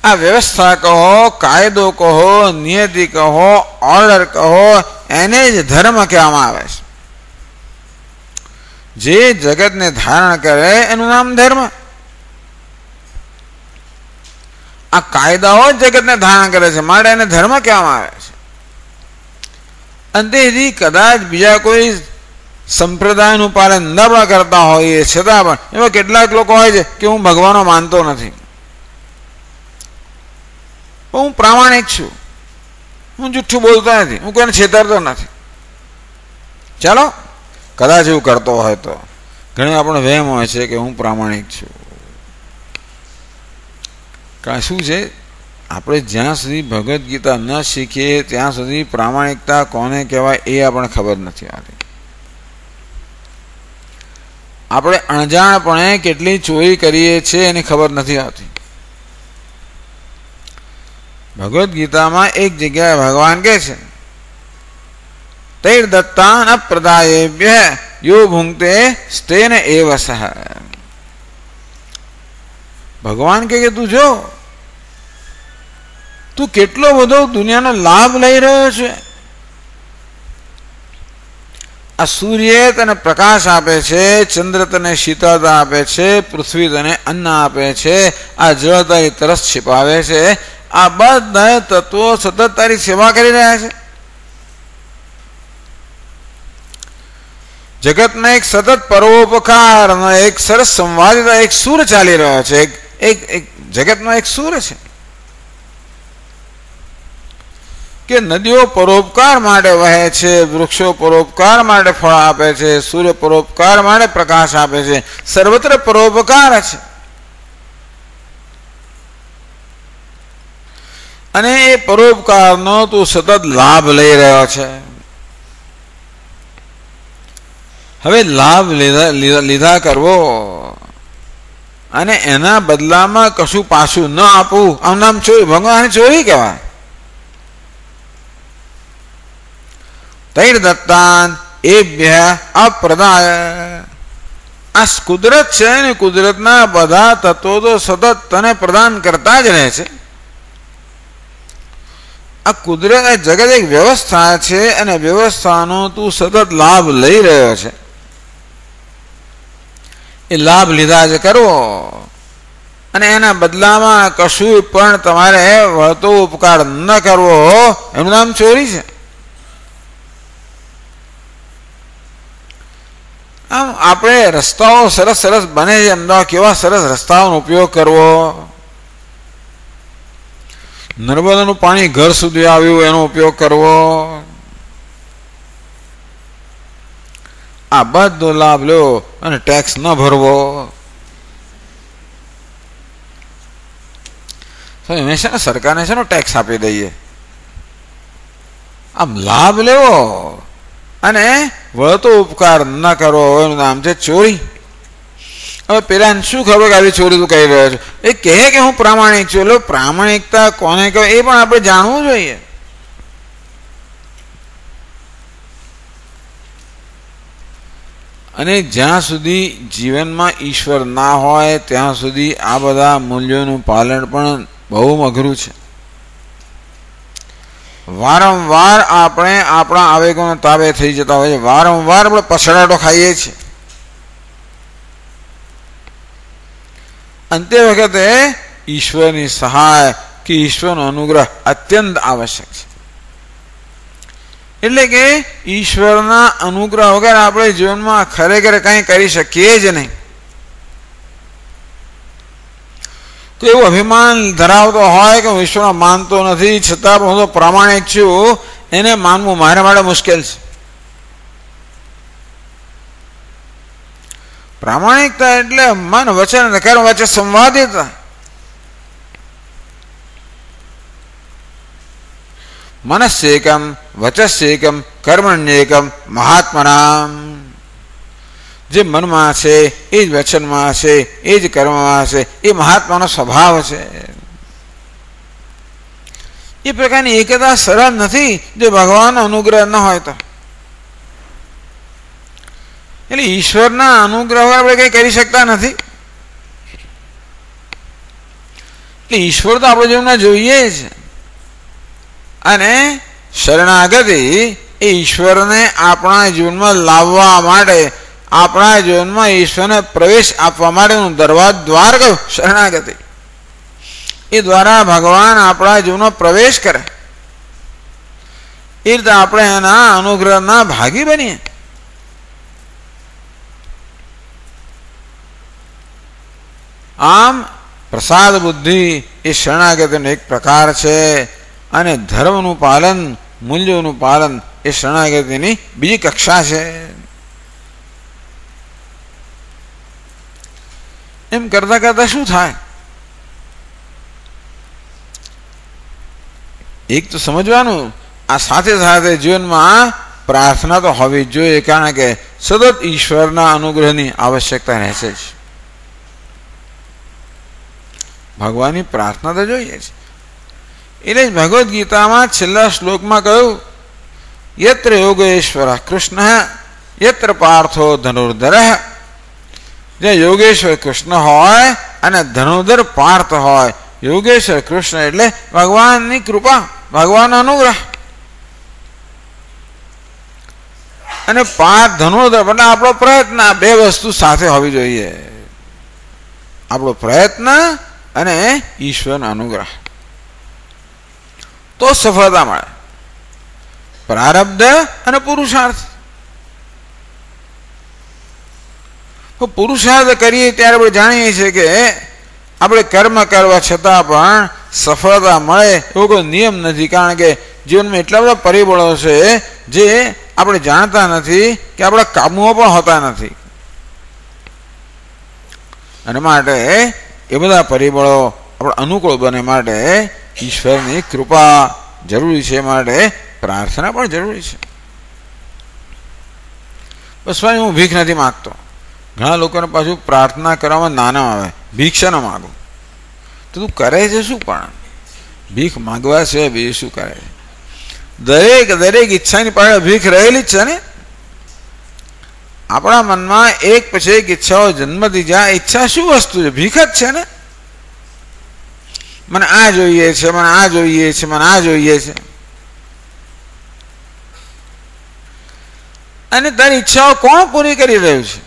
આ વ્યવસ્થા કહો, કાયદો કહો, નિયતિ કહો, ઓર્ડર કહો, એને જ ધર્મ કહેવામાં આવે છે. જે જગતને ધારણ કરે એનું નામ ધર્મ. આ કાયદાઓ જગતને ધારણ કરે છે, માટે એને ધર્મ કહેવામાં આવે છે. અંતેથી કદાચ બીજા કોઈ સંપ્રદાયનું પાલન ન પણ કરતા હોઈએ છતાં પણ એવા કેટલાક લોકો હોય છે કે હું ભગવાનનો માનતો નથી, હું પ્રામાણિક છું, હું જુઠ્ઠું બોલતો નથી, હું કોઈને છેતરતો નથી. ચાલો, કદાચ એવું કરતો હોય તો ઘણી આપણને વહેમ હોય છે કે હું પ્રામાણિક છું. કારણ શું છે, આપણે જ્યાં સુધી ભગવદ્ ગીતા ન શીખીએ ત્યાં સુધી પ્રામાણિકતા કોને કહેવાય એ આપણને ખબર નથી આવતી. આપણે અણજાણપણે કેટલી ચોરી કરીએ છીએ એની ખબર નથી આવતી. ભગવદ્ ગીતામાં એક જગ્યાએ ભગવાન કહે છે, તૈર દત્તા ન પ્રદાયેભ્ય યો ભુંક્તે સ્તેન એવ સહ. ભગવાન કહે કે તું જો, તું કેટલો બધો દુનિયાનો લાભ લઈ રહ્યો છે, આ સૂર્ય તને પ્રકાશ આપે છે, ચંદ્ર તને શીતળતા આપે છે, પૃથ્વી તને અન્ન આપે છે, આ જળ તારી તરસ छिपाવે છે, આ બધા તત્વો સતત તારી સેવા કરી રહ્યા છે. જગતમાં એક સતત પરોપકાર, એક સરસ સંવાદિતા, એક સૂર ચાલી રહ્યો છે. એક જગતમાં એક સૂર છે કે નદીઓ પરોપકાર માટે વહે છે, વૃક્ષો પરોપકાર માટે ફળ આપે છે, સૂર્ય પરોપકાર માટે પ્રકાશ આપે છે, સર્વત્ર પરોપકાર છે. અને એ પરોપકારનો તું સતત લાભ લઈ રહ્યો છે. હવે લાભ લીધા કરવો અને એના બદલામાં કશું પાછું ન આપવું, આમ નામ ચોરી. ભગવાન ચોરી કહેવાય. તૈર દત્તાન એભ્ય અપ્રદાય. આ કુદરત છે ને, કુદરતના બધા તત્વો તો સતત તને પ્રદાન કરતા જ રહે છે. આ કુદરત, જગત એક વ્યવસ્થા છે અને વ્યવસ્થાનો તું સતત લાભ લઈ રહ્યો છે. એ લાભ લીધા જ કરવો અને એના બદલામાં કશું પણ તમારે વળતો ઉપકાર ન કરવો, એનું નામ ચોરી છે. આમ આપણે રસ્તાઓ સરસ સરસ બને છે, અમદાવાદ કેવા સરસ રસ્તાઓનો ઉપયોગ કરવો, નર્મદાનું પાણી ઘર સુધી આવ્યું એનો ઉપયોગ કરવો, આ બધો લાભ લ્યો અને ટેક્સ ન ભરવો. હંમેશા સરકારને છે ને ટેક્સ આપી દઈએ. આમ લાભ લેવો અને વળતો ઉપકાર ન કરવો, એનું નામ છે ચોરી. હવે પેલાને શું ખબર કે આવી ચોરી તું કહી રહ્યો છો? એ કહે કે હું પ્રામાણિક છું. એટલે પ્રામાણિકતા કોને કહેવાય એ પણ આપણે જાણવું જોઈએ. અને જ્યાં સુધી જીવનમાં ઈશ્વર ના હોય ત્યાં સુધી આ બધા મૂલ્યોનું પાલન પણ બહુ અઘરું છે. વારંવાર આપણે આપણા આવેગોના તાબે થઈ જતા હોય છે. વારંવાર આપણે પછડાટો ખાઈએ છીએ. અંતે વખતે ઈશ્વરની સહાય કે ઈશ્વરનો અનુગ્રહ અત્યંત આવશ્યક છે. એટલે કે ઈશ્વરના અનુગ્રહ વગર આપણે જીવનમાં ખરેખર કંઈ કરી શકીએ જ નહીં. તો એવું અભિમાન ધરાવતો હોય કે હું ઈશ્વરને માનતો નથી છતાં હું તો પ્રામાણિક છું, એને માનવું મારા માટે મુશ્કેલ છે. પ્રામાણિકતા એટલે મન વચન અને કર્મ વચ્ચે સંવાદિતા. મનસ્યેકમ વચસ્યેકમ કર્મણ્યેકમ મહાત્મનામ. જે મનમાં છે એ જ વચનમાં છે, એ જ કર્મમાં છે, એ મહાત્માનો સ્વભાવ છે. એ પ્રકારની એકતા સરળ નથી જો ભગવાનનો અનુગ્રહ ન હોય તો. એટલે ઈશ્વરના અનુગ્રહ આપણે કંઈ કરી શકતા નથી. એટલે ઈશ્વર તો આપણે જીવનમાં જોઈએ જ. અને શરણાગતિ એ ઈશ્વરને આપણા જીવનમાં લાવવા માટે, આપણા જીવનમાં ઈશ્વરને પ્રવેશ આપવા માટેનું દ્વાર કયું? શરણાગતિ. એ દ્વારા ભગવાન આપણા જીવનમાં પ્રવેશ કરે. એ રીતે આપણે એના અનુગ્રહના ભાગી બનીએ. આમ પ્રસાદ બુદ્ધિ એ શરણાગતિનો એક પ્રકાર છે. અને ધર્મનું પાલન, મૂલ્યોનું પાલન એ શરણાગતિની બીજી કક્ષા છે. એમ કરતા કરતા શું થાય? એક તો સમજવાનું, આ સાથે સાથે જીવનમાં પ્રાર્થના તો હોવી જ જોઈએ, કારણ કે સતત ઈશ્વરના અનુગ્રહની આવશ્યકતા રહેશે જ. ભગવાનની પ્રાર્થના તો જોઈએ છે. એટલે જ ભગવદ્ ગીતામાં છેલ્લા શ્લોકમાં કહ્યું, યત્ર યોગેશ્વર કૃષ્ણ યત્ર પાર્થો ધનુર્ધર. જ્યાં યોગેશ્વર કૃષ્ણ હોય અને ધનુર્ધર પાર્થ હોય. યોગેશ્વર કૃષ્ણ એટલે ભગવાનની કૃપા, ભગવાનનો અનુગ્રહ. અને 5 ધનોધર્મ એટલે આપણો પ્રયત્ન, બે વસ્તુ સાથે હોવી જોઈએ. આપણો પ્રયત્ન અને ઈશ્વરનો અનુગ્રહ, તો સફળતા મળે. પ્રારબ્ધ અને પુરુષાર્થ. પુરુષાર્થ કરીએ ત્યારે આપણે જાણીએ છીએ કે આપણે કર્મ કરવા છતાં પણ સફળતા મળે એવો કોઈ નિયમ નથી. કારણ કે જીવનમાં એટલા બધા પરિબળો છે જે આપણે જાણતા નથી કે આપણા કાબુમાં પણ હોતા નથી. અને માટે એ બધા પરિબળો આપણે અનુકૂળ બને માટે ઈશ્વરની કૃપા જરૂરી છે, માટે પ્રાર્થના પણ જરૂરી છે. બસ સ્વામી હું ભીખ નથી માગતો. ઘણા લોકોને પાછું પ્રાર્થના કરવામાં નાના આવે, ભિક્ષા ન માગું. તો તું કરે છે શું? પણ ભીખ માગવા છે બીજું શું કરે છે? દરેક ઈચ્છાની પાછળ ભીખ રહેલી જ છે ને. આપણા મનમાં એક પછી એક ઈચ્છાઓ જન્મથી જાય. ઈચ્છા શું વસ્તુ છે? ભીખ જ છે ને. મને આ જોઈએ છે, મને આ જોઈએ છે, મને આ જોઈએ છે. અને તારી ઈચ્છાઓ કોણ પૂરી કરી રહ્યું છે?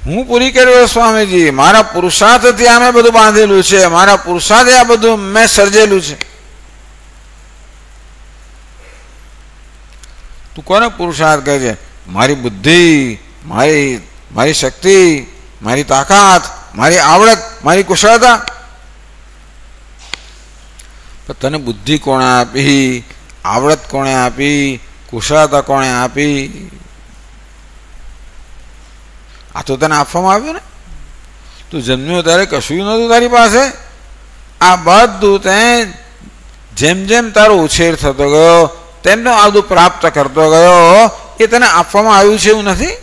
હું પૂરી કર્યો સ્વામીજી. મારા પુરુષાર્થથી આ મેં બધું બાંધેલું છે, મારા પુરુષાર્થે આ બધું મેં સર્જેલું છે. તું કોને પુરુષાર્થ કહે છે? મારી બુદ્ધિ, મારી શક્તિ, મારી તાકાત, મારી આવડત, મારી કુશળતા. તને બુદ્ધિ કોણે આપી? આવડત કોણે આપી? કુશળતા કોણે આપી? આ તો તને આપવામાં આવ્યું ને. તું જન્મ્યો ત્યારે કશું નહોતું તારી પાસે. આ બધું તે જેમ જેમ તારો ઉછેર થતો ગયો તેમ આ બધું પ્રાપ્ત કરતો ગયો. એ તને આપવામાં આવ્યું છે એવું નથી.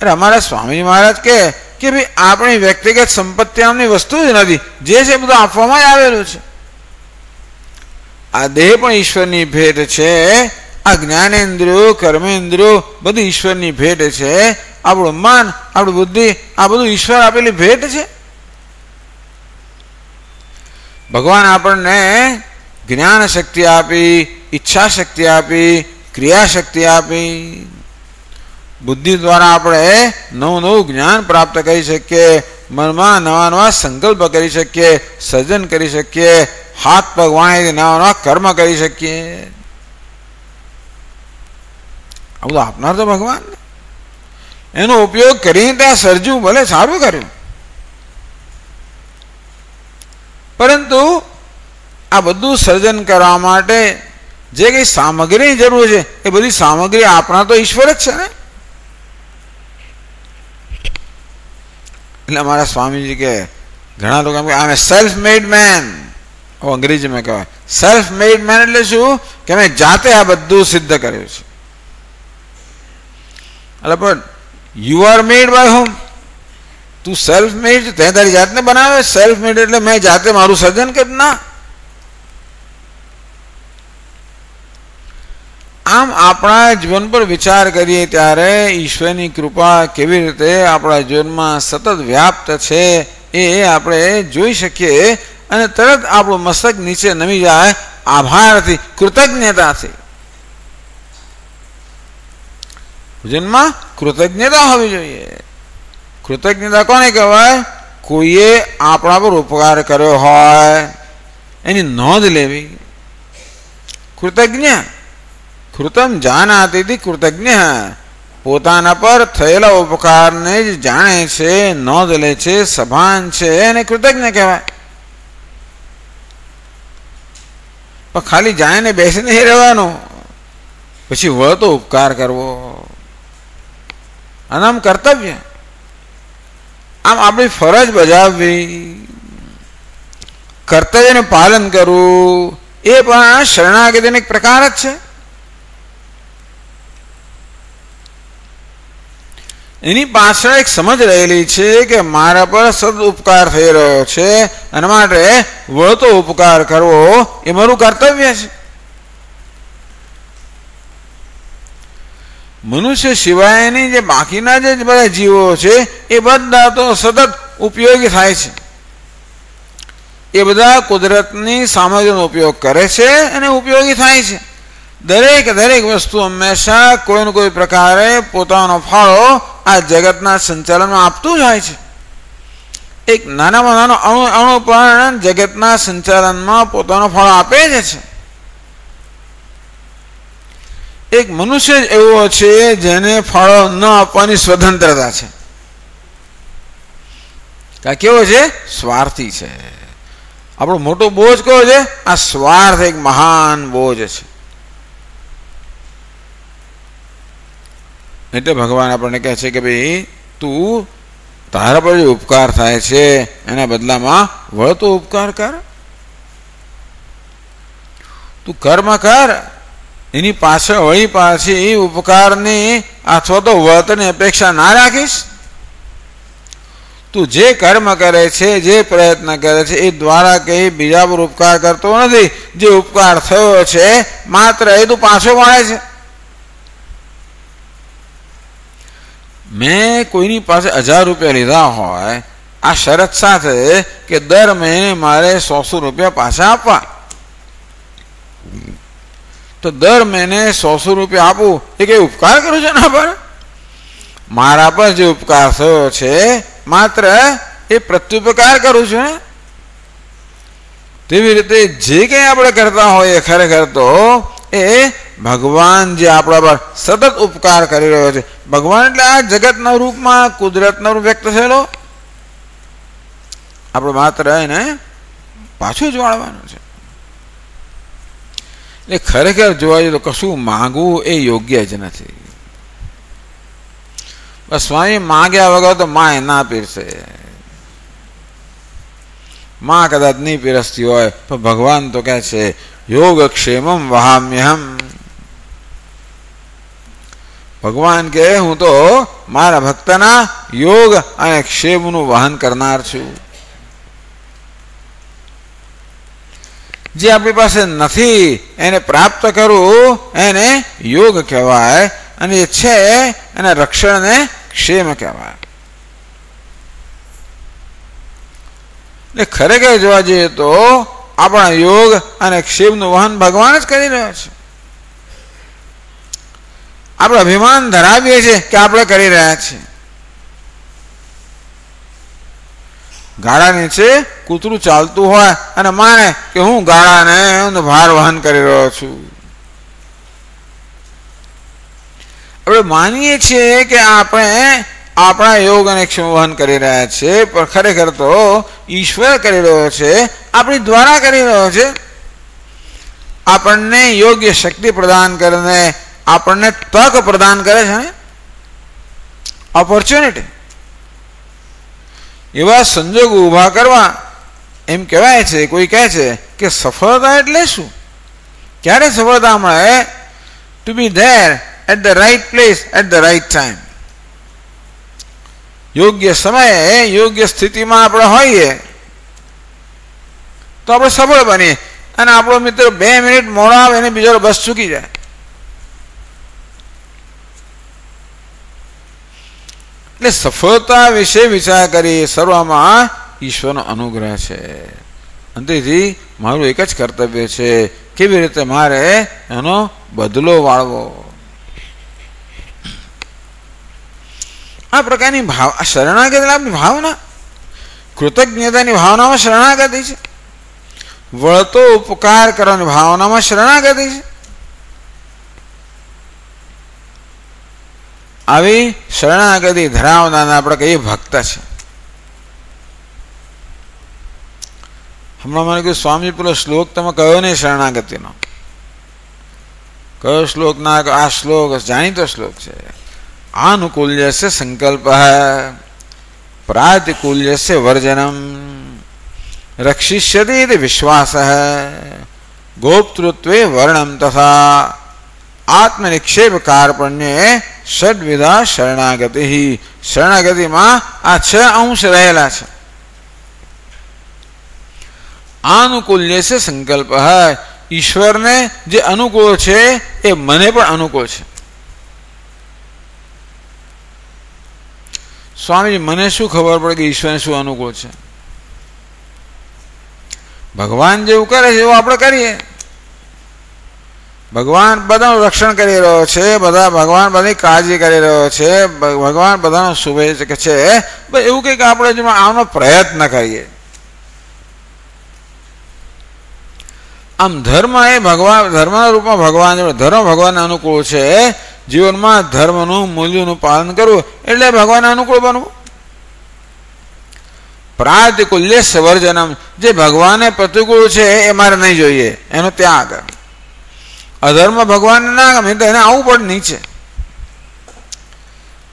અરે અમારા સ્વામી મહારાજ કે ભાઈ આપણી વ્યક્તિગત સંપત્તિ નામની વસ્તુ જ નથી, જે છે બધું આપવામાં જ આવેલું છે. આ દેહ પણ ઈશ્વરની ભેટ છે. આ જ્ઞાનેન્દ્રિયો, કર્મેન્દ્રિયો બધું ઈશ્વરની ભેટ છે. આપણું મન, આપણી બુદ્ધિ, આ બધું ઈશ્વર આપેલી ભેટ છે. ભગવાન આપણને જ્ઞાન શક્તિ આપી, ઈચ્છા શક્તિ આપી, ક્રિયા શક્તિ આપી. બુદ્ધિ દ્વારા આપણે નવું જ્ઞાન પ્રાપ્ત કરી શકીએ, મનમાં નવા સંકલ્પ કરી શકીએ, સર્જન કરી શકીએ, હાથ પગ વાણીથી નવા કર્મ કરી શકીએ. આ બધું આપનાર તો ભગવાન. એનો ઉપયોગ કરીને ત્યાં સર્જવું ભલે સારું કર્યું, પરંતુ આ બધું સર્જન કરવા માટે જે કઈ સામગ્રીની જરૂર છે એ બધી સામગ્રી આપણા તો ઈશ્વર જ છે ને. એટલે અમારા સ્વામીજી કે ઘણા લોકો આઈ એમ સેલ્ફ મેડ મેન. અંગ્રેજીમાં કહેવાય સેલ્ફ મેડ મેન એટલે શું કે મેં જાતે આ બધું સિદ્ધ કર્યું છે. એટલે પણ you are made by whom? તું સેલ્ફ મેડ, તે તારી જાતને બનાવે. સેલ્ફ મેડ એટલે મેં જાતે મારું સર્જન કરી. ના, આમ આપણા જીવન પર વિચાર કરીએ ત્યારે ઈશ્વરની કૃપા કેવી રીતે આપણા જીવનમાં સતત વ્યાપ્ત છે એ આપણે જોઈ શકીએ. અને તરત આપણું મસ્તક નીચે નમી જાય આભારથી, કૃતજ્ઞતાથી. ભજનમાં કૃતજ્ઞતા હોવી જોઈએ. કૃતજ્ઞતા કોને કહેવાય? કોઈએ આપણા પર ઉપકાર કર્યો હોય એની નોંધ લેવી. કૃતજ્ઞ કૃતમ જાનાતી કૃતજ્ઞ. પોતાના પર થયેલા ઉપકારને જ જાણે છે, નોંધ લે છે, સભાન છે, એને કૃતજ્ઞ કહેવાય. પણ ખાલી જાણીને બેસી નહીં રહેવાનું, પછી વળતો ઉપકાર કરવો. અને આમ કર્તવ્ય, આમ આપણી ફરજ બજાવવી, કર્તવ્યનું પાલન કરવું એ પણ શરણાગતિનો એક પ્રકાર જ છે. એની પાછળ એક સમજ રહેલી છે કે મારા પર સદ ઉપકાર થઈ રહ્યો છે અને માટે વળતો ઉપકાર કરવો એ મારું કર્તવ્ય છે. મનુષ્ય સિવાયની જે બાકીના જે બધા જીવો છે એ બધા તો સતત ઉપયોગી થાય છે. એ બધા કુદરતની સામગ્રીનો ઉપયોગ કરે છે અને ઉપયોગી થાય છે. દરેક વસ્તુ હંમેશા કોઈને કોઈ પ્રકારે પોતાનો ફાળો આ જગતના સંચાલનમાં આપતું જ હોય છે. એક નાનામાં નાનો અણુ પણ જગતના સંચાલનમાં પોતાનો ફાળો આપે જ છે. એક મનુષ્ય જ એવો છે જેને ફાળો ન આપવાની સ્વતંત્રતા છે. કેવો છે? સ્વાર્થી છે. આપણો મોટો બોજ કયો છે? આ સ્વાર્થ એક મહાન બોજ છે. એટલે ભગવાન આપણને કહે છે કે ભાઈ તું તારા પર જે ઉપકાર થાય છે એના બદલામાં વળતો ઉપકાર કર. તું કર્મ કર, એની પાછળ વળી પાછી ઉપકારની અથવા તો વળતરની અપેક્ષા ના રાખીશ. તું જે કર્મ કરે છે, જે પ્રયત્ન કરે છે એ દ્વારા કઈ બીજા પર ઉપકાર કરતો નથી. જે ઉપકાર થયો છે માત્ર એ તું પાછો મળે છે. મેં કોઈની પાસે 1000 રૂપિયા લીધા હોય આ શરત સાથે કે દર મહિને મારે 100 રૂપિયા પાછા આપવા, તો દર મહિને 100 રૂપિયા આપું એ કઈ ઉપકાર કરું છું ના પર? મારા પર જે ઉપકાર થયો છે માત્ર એ પ્રત્યુપકાર કરું છું ને. તેવી રીતે જે કંઈ આપણે કરતા હોઈએ ખરેખર તો એ ભગવાન જે આપણા પર સતત ઉપકાર કરી રહ્યો છે. ભગવાન એટલે આ જગતના રૂપમાં કુદરતના રૂપ વ્યક્ત થયેલો. આપણે માત્ર એને પાછું જ વાળવાનું છે. એટલે ખરેખર જોવા જઈએ તો કશું માંગવું એ યોગ્ય જ નથી. બસ સ્વામી માંગ્યા વગર તો માં ના પીરસે. માં કદાચ નહીં પીરસતી હોય તો ભગવાન તો કહે છે યોગક્ષેમમ વહામ્યહમ. ભગવાન કહે હું તો મારા ભક્તના યોગ અને ક્ષેમનું વહન કરનાર છું. જે આપણી પાસે નથી એને પ્રાપ્ત કરવું એને યોગ કહેવાય, અને જે છે એના રક્ષણને ક્ષેમ કહેવાય. એટલે ખરેખર જોવા જઈએ તો આપણા યોગ અને ક્ષેમનું વહન ભગવાન જ કરી રહ્યો છે. આપણે અભિમાન ધરાવીએ છીએ કે આપણે કરી રહ્યા છીએ. ગાળા નીચે કૂતરું ચાલતું હોય અને માને કે હું ગાળાને ભાર વહન કરી રહ્યો છું. આપણે માનીએ છીએ કે આપણે આપણા યોગ અને ક્ષેમ વહન કરી રહ્યા છીએ, પણ ખરેખર તો ઈશ્વર કરી રહ્યો છે, આપણી દ્વારા કરી રહ્યો છે. આપણને યોગ્ય શક્તિ પ્રદાન કરીને આપણને તક પ્રદાન કરે છે ને, ઓપોર્ચ્યુનિટી. એવા સંજોગો ઊભા કરવા. એમ કહેવાય છે, કોઈ કહે છે કે સફળતા એટલે શું? ક્યારે સફળતા મળે? To be there at the right place at the right time. યોગ્ય સમયે યોગ્ય સ્થિતિમાં આપણે હોઈએ તો આપણે સફળ બનીએ. અને આપણો મિત્ર 2 મિનિટ મોડો આવે એને બીજો બસ ચૂકી જાય. એટલે સફળતા વિશે વિચાર કરી સર્વમાં ઈશ્વરનો અનુગ્રહ છે. અંતેથી મારું એક જ કર્તવ્ય છે, કેવી રીતે મારે એનો બદલો વાળવો. આ પ્રકારની શરણાગતિ ભાવના, કૃતજ્ઞતાની ભાવનામાં શરણાગતિ છે. વળતો ઉપકાર કરવાની ભાવનામાં શરણાગતિ છે. આવી શરણાગતિ ધરાવનાર આપણે કહીએ ભક્ત છે. હમણાં મને કહ્યું સ્વામી પેલો શ્લોક તમે કયો નહીં શરણાગતિનો. કયો શ્લોક ના? આ શ્લોક જાણીતો શ્લોક છે. આનુકૂલ્યસ્ય સંકલ્પ પ્રાતિકૂલ્યસ્ય વર્જનમ રક્ષિષ્યતિ ઇતિ વિશ્વાસ ગોપ્તૃત્વે વર્ણમ તથા આત્મનિક્ષેપ કાર્પણ્યે ષડ્વિધા શરણાગતિ. શરણાગતિમાં આ 6 અંશ રહેલા છે. આનુકૂલ્ય છે સંકલ્પ. ઈશ્વરને જે અનુકૂળ છે એ મને પણ અનુકૂળ છે. સ્વામીજી મને શું ખબર પડે કે ઈશ્વરને શું અનુકૂળ છે? ભગવાન જેવું કરે છે એવું આપણે કરીએ. ભગવાન બધાનું રક્ષણ કરી રહ્યો છે, ભગવાન બધી કાળજી કરી રહ્યો છે, ભગવાન બધાનો શુભેચ્છક છે, એવું કંઈક આપણે આનો પ્રયત્ન કરીએ. આમ ધર્મ એ ભગવાન, ધર્મના રૂપમાં ભગવાન, ધર્મ ભગવાનને અનુકૂળ છે. જીવનમાં ધર્મનું મૂલ્યનું પાલન કરવું એટલે ભગવાનને અનુકૂળ બનવું. પ્રાતિકૂલ્ય સવર્જનમ, જે ભગવાનને પ્રતિકૂળ છે એ મારે નહીં જોઈએ, એનો ત્યાગ. અધર્મ ભગવાનને ના ગમે તો એને આવવું પડે નીચે.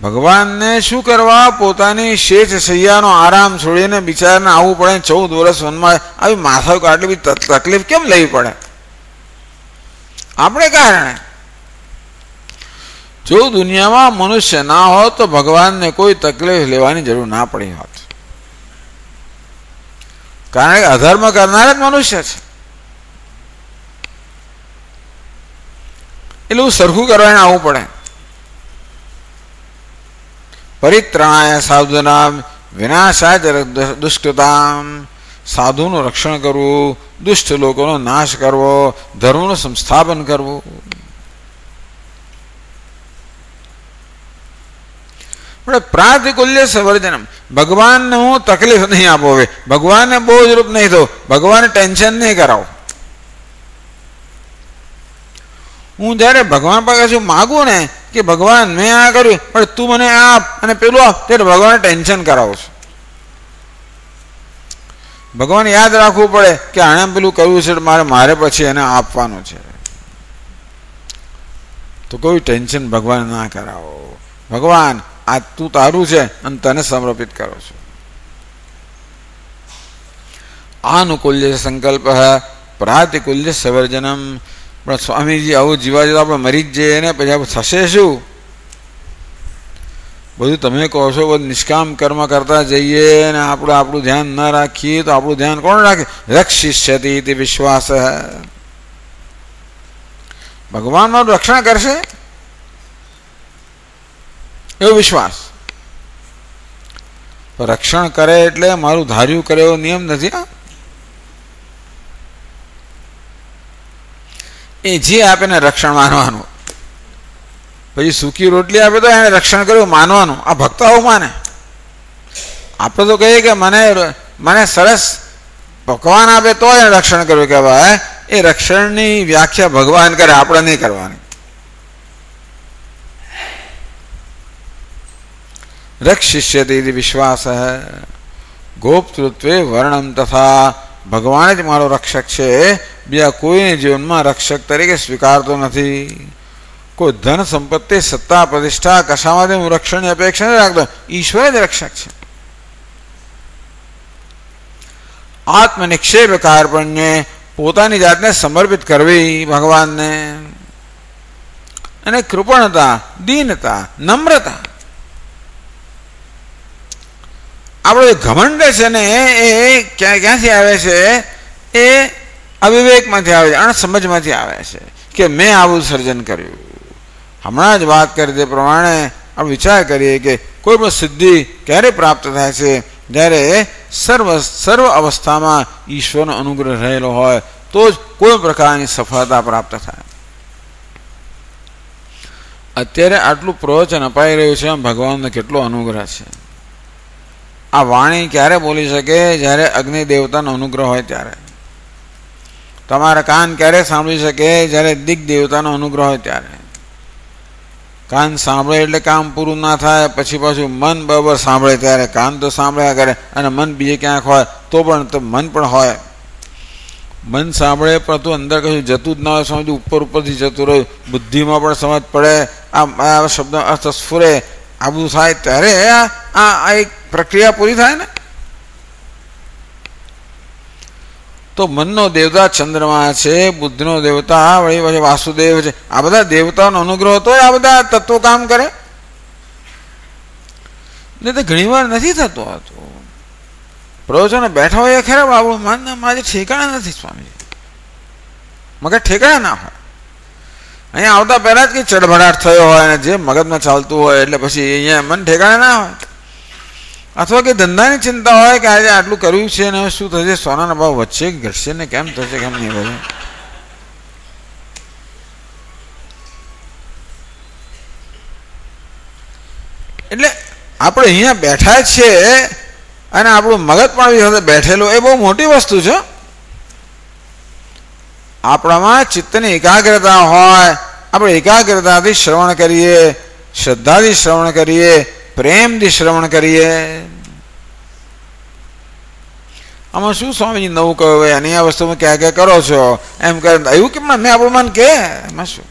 ભગવાનને શું કરવા? પોતાની શેઠ સૈયાનો આરામ છોડીને બિચારાને આવવું પડે. 14 વર્ષ વનમાં આવી માથા આટલી બધી તકલીફ કેમ લેવી પડે? આપણે કારણે. જો દુનિયામાં મનુષ્ય ના હોત તો ભગવાનને કોઈ તકલીફ લેવાની જરૂર ના પડી હોત. કારણ કે અધર્મ કરનાર જ મનુષ્ય છે. એટલું સરખું કરવાને આવવું પડે. પરિત્રાણાય સાધુનામ વિનાશાય દુષ્કૃતામ, સાધુનું રક્ષણ કરવું, દુષ્ટ લોકોનો નાશ કરવો, ધર્મનું સંસ્થાપન કરવું. પ્રાતિકૂલ્ય સવર્જનમ, ભગવાનને હું તકલીફ નહીં આપો, હવે ભગવાનને બોજરૂપ નહીં થો, ભગવાનને ટેન્શન નહીં કરાવો. હું જયારે ભગવાન પાસે શું માગું ને કે ભગવાન મેં આ કર્યું પણ તું મને આપ અને પેલું આપ, ત્યારે ભગવાનને ટેન્શન કરાવો છો. ભગવાન યાદ રાખવું પડે કે આણે પેલું કર્યું છે મારે પછી એને આપવાનું છે, તો કોઈ ટેન્શન ભગવાન ના કરાવો. ભગવાન આ તું તારું છે અને તને સમર્પિત કરો છો. આનુકૂલ્ય સંકલ્પ પ્રાતિકૂલ્ય સવર્જનમ. પણ સ્વામીજી આવું જીવા જતા આપણે મરી જ જઈએ ને પછી આપણે થશે શું? બધું તમે કહો છો, બધું નિષ્કામ કર્મ કરતા જઈએ ને આપણું ધ્યાન ન રાખીએ તો આપણું ધ્યાન કોણ રાખે? રક્ષિષ્યતિ ઇતિ વિશ્વાસ. ભગવાન મારું રક્ષણ કરશે એવો વિશ્વાસ. રક્ષણ કરે એટલે મારું ધાર્યું કરે એવો નિયમ નથી. એ જે આપે ને રક્ષણ માનવાનું. પછી સૂકી રોટલી આપે તો એને રક્ષણ કર્યું માનવાનું. આ ભક્ત આવું માને. આપણે તો કહીએ કે મને સરસ પકવાન આપે તો એને રક્ષણ કર્યું કહેવાય. એ રક્ષણની વ્યાખ્યા ભગવાન કરે, આપણે નહીં કરવાની. રક્ષિષ્યતિ ઇતિ વિશ્વાસ. ગોપતૃત્વે વર્ણમ તથા, ભગવાન જ મારો રક્ષક છે, બીજા કોઈને જીવનમાં રક્ષક તરીકે સ્વીકારતો નથી. કોઈ ધન સંપત્તિ સત્તા પ્રતિષ્ઠા કશામાંથી હું રક્ષણની અપેક્ષા નથી રાખતો. ઈશ્વર જ રક્ષક છે. આત્મનિક્ષેપ કાર્પણ્ય, પોતાની જાતને સમર્પિત કરવી ભગવાનને. અને કૃપણતા, દીનતા, નમ્રતા. આપણો ઘમંડ છે ને એ ક્યાંથી આવે છે? એ અવિવેકમાંથી આવે છે, અણસમજમાંથી આવે છે કે મેં આવું સર્જન કર્યું. હમણાં જ વાત કરી તે પ્રમાણે આપણે વિચાર કરીએ કે કોઈ પણ સિદ્ધિ ક્યારે પ્રાપ્ત થાય છે? જ્યારે સર્વ અવસ્થામાં ઈશ્વરનો અનુગ્રહ રહેલો હોય તો જ કોઈ પ્રકારની સફળતા પ્રાપ્ત થાય. અત્યારે આટલું પ્રવચન અપાઈ રહ્યું છે, ભગવાનનો કેટલો અનુગ્રહ છે. આ વાણી ક્યારે બોલી શકે? જ્યારે અગ્નિ દેવતાનો અનુગ્રહ હોય ત્યારે. તમારા કાન ક્યારે સાંભળી શકે? જ્યારે દિગ દેવતાનો અનુગ્રહ હોય ત્યારે. કાન સાંભળે એટલે કામ પૂરું ના થાય, પછી પાછું મન બરાબર સાંભળે ત્યારે. કાન તો સાંભળ્યા કરે અને મન બીજે ક્યાંક હોય તો પણ મન પણ હોય. મન સાંભળે પણ તું અંદર કશું જતું જ ના હોય, સમજ ઉપરથી જતું રહ્યું. બુદ્ધિમાં પણ સમજ પડે, આ શબ્દ અર્થ સ્ફુરે, આ બધું થાય ત્યારે આ એક પ્રક્રિયા પૂરી થાય ને. તો મનનો દેવતા ચંદ્રમા છે, બુદ્ધિનો દેવતા વળી પછી વાસુદેવ છે. આ બધા દેવતાઓનો અનુગ્રહ તો આ બધા તત્વો કામ કરે. એટલે તો ઘણી વાર નથી થતો. હતો પ્રવચનો બેઠા હોય ખરા બાબુ મારે ઠેકાણા નથી સ્વામીજી, મગજ ઠેકાણા ના હોય. અહીંયા આવતા પહેલા જ કંઈ ચડભડાટ થયો હોય અને જે મગજમાં ચાલતું હોય એટલે પછી અહીંયા મન ઠેકાણા ના હોય. અથવા કે ધંધાની ચિંતા હોય કે આજે આટલું કર્યું છે ને શું થશે, સોનાના ભાવ વધશે કે ઘટશે ને કેમ થશે કેમ નહીં બધું. એટલે આપણે અહીંયા બેઠા છીએ અને આપણું મગજ પણ સાથે બેઠેલું એ બહુ મોટી વસ્તુ છે. આપણામાં ચિત્તની એકાગ્રતા હોય, આપણે એકાગ્રતાથી શ્રવણ કરીએ, શ્રદ્ધાથી શ્રવણ કરીએ, પ્રેમથી શ્રવણ કરીએ. આમાં શું સ્વામીજી નવું કહ્યું હોય અને આ વસ્તુમાં ક્યાં ક્યાં કરો છો એમ કરે એવું કેમ મેં આપણું મન કે એમાં શું,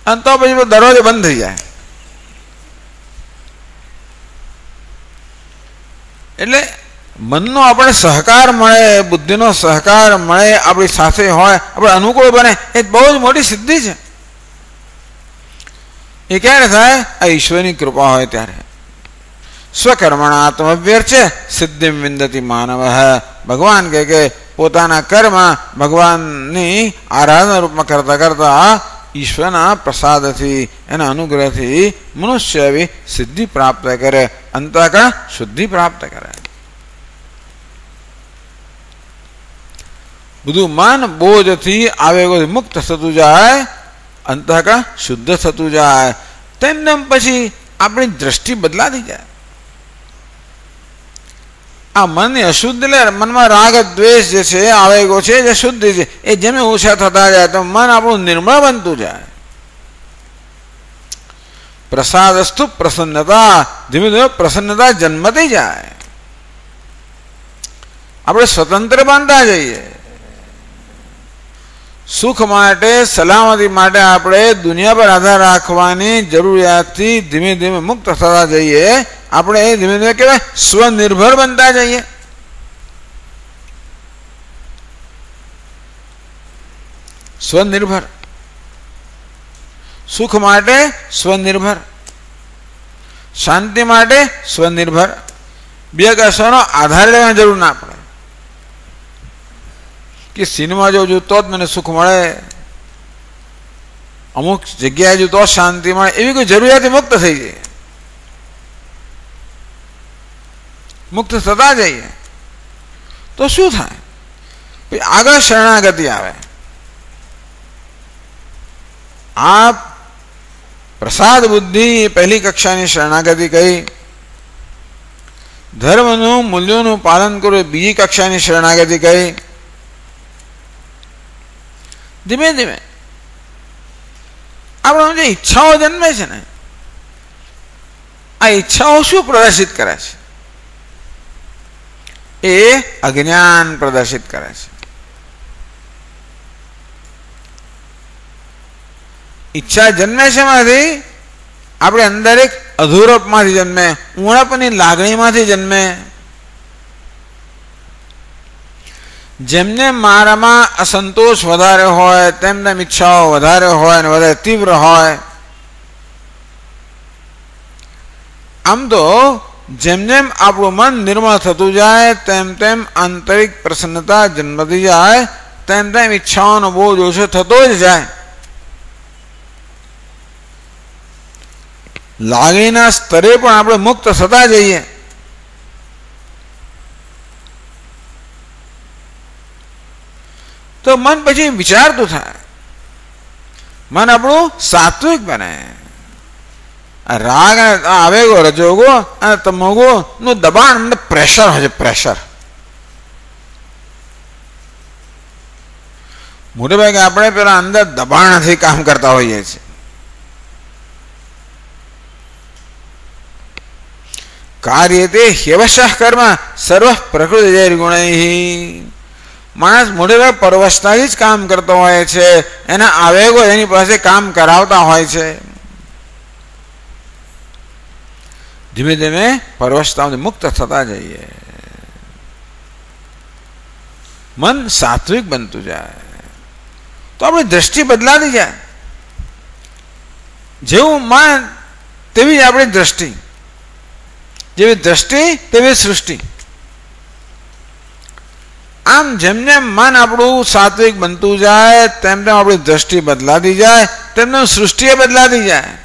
અને તો પછી દરવાજો બંધ થઈ જાય. એટલે મનનો આપણે સહકાર મળે, બુદ્ધિનો સહકાર મળે, આપણી સાથે હોય, આપણે અનુકૂળ બને, એ બહુ જ મોટી સિદ્ધિ છે. એ ક્યારે થાય? આ ઈશ્વરની કૃપા હોય ત્યારે. સ્વકર્મણા આત્મવ્યર્ચે સિદ્ધિ વિંદતી માનવ. ભગવાન કે પોતાના કર્મ ભગવાનની આરાધના રૂપમાં કરતા કરતા ઈશ્વરના પ્રસાદથી એના અનુગ્રહથી મનુષ્ય એવી સિદ્ધિ પ્રાપ્ત કરે, અંતઃકરણ શુદ્ધિ પ્રાપ્ત કરે. બધું મન બોજથી આવેગોથી મુક્ત થતું જાય, અંતઃકરણ શુદ્ધ થતું જાય. તેમ પછી આપણી દ્રષ્ટિ બદલાતી જાય. આ મનની અશુદ્ધ એટલે મનમાં રાગ દ્વેષ જે છે આવેગો છે જે શુદ્ધ છે એ જેમ ઓછા થતા જાય તો મન આપણું નિર્મળ બનતું જાય. પ્રસાદસ્તુ પ્રસન્નતા, ધીમે ધીમે પ્રસન્નતા જન્મતી જાય. આપણે સ્વતંત્ર બનતા જઈએ. સુખ માટે, સલામતી માટે આપણે દુનિયા પર આધાર રાખવાની જરૂરિયાતથી ધીમે ધીમે મુક્ત થતા જઈએ. આપણે એ ધીમે ધીમે કહેવાય સ્વનિર્ભર બનતા જઈએ. સ્વનિર્ભર, સુખ માટે સ્વનિર્ભર, શાંતિ માટે સ્વનિર્ભર. બે કશાનો આધાર લેવાની જરૂર ના પડે કે સિનેમા જોઉં તો જ મને સુખ મળે, અમુક જગ્યાએ જો તો શાંતિ મળે, એવી કોઈ જરૂરિયાત મુક્ત થઈ જાય. મુક્ત થતા જઈએ તો શું થાય? આગળ શરણાગતિ આવે. આ પ્રસાદ બુદ્ધિ પહેલી કક્ષાની શરણાગતિ કહી. ધર્મનું મૂલ્યોનું પાલન કરવું બીજી કક્ષાની શરણાગતિ કહી. ધીમે ધીમે આપણા જે ઈચ્છાઓ જન્મે છે ને, આ ઈચ્છાઓ શું પ્રદર્શિત કરે છે? એ અજ્ઞાન પ્રદર્શિત કરે છે. ઈચ્છા જન્મે છે માંથી આપણે અંદર એક અધૂરપમાંથી જન્મે, ઊંડાપની લાગણીમાંથી જન્મે. જેમને મારામાં અસંતોષ વધારે હોય તેમ તેમ ઈચ્છાઓ વધારે હોય અને વધારે તીવ્ર હોય. આમ તો જેમ જેમ આપણું મન નિર્મળ થતું જાય તેમ તેમ આંતરિક પ્રસન્નતા જન્મતી જાય, તેમ તેમ ઈચ્છાઓનો બોજ ઓછો થતો જ જાય. લાગણીના સ્તરે પણ આપણે મુક્ત થતા જઈએ. તો મન પછી વિચારતું થાય, મન આપણું સાત્વિક બને. રાગ અને આવેગો, રજોગો અને તમોગો નું દબાણ, મને પ્રેશર હોય છે, પ્રેશર. મોટે ભાગે આપણે પેલા અંદર દબાણથી કામ કરતા હોઈએ છીએ. કાર્યતે હેવશઃ કર્મ સર્વ પ્રકૃતિ ગુણૈ. માણસ મોટે ભાગે પરવશતાથી જ કામ કરતો હોય છે. એના આવેગો એની પાસે કામ કરાવતા હોય છે. ધીમે ધીમે પરવશતાઓથી મુક્ત થતા જઈએ. મન સાત્વિક બનતું જાય તો આપણી દ્રષ્ટિ બદલાતી જાય. જેવું મન તેવી જ આપણી દ્રષ્ટિ, જેવી દ્રષ્ટિ તેવી સૃષ્ટિ. આમ જેમ જેમ મન આપણું સાત્વિક બનતું જાય તેમ તેમ આપણી દ્રષ્ટિ બદલાતી જાય, તેમ તેમ સૃષ્ટિ બદલાતી જાય.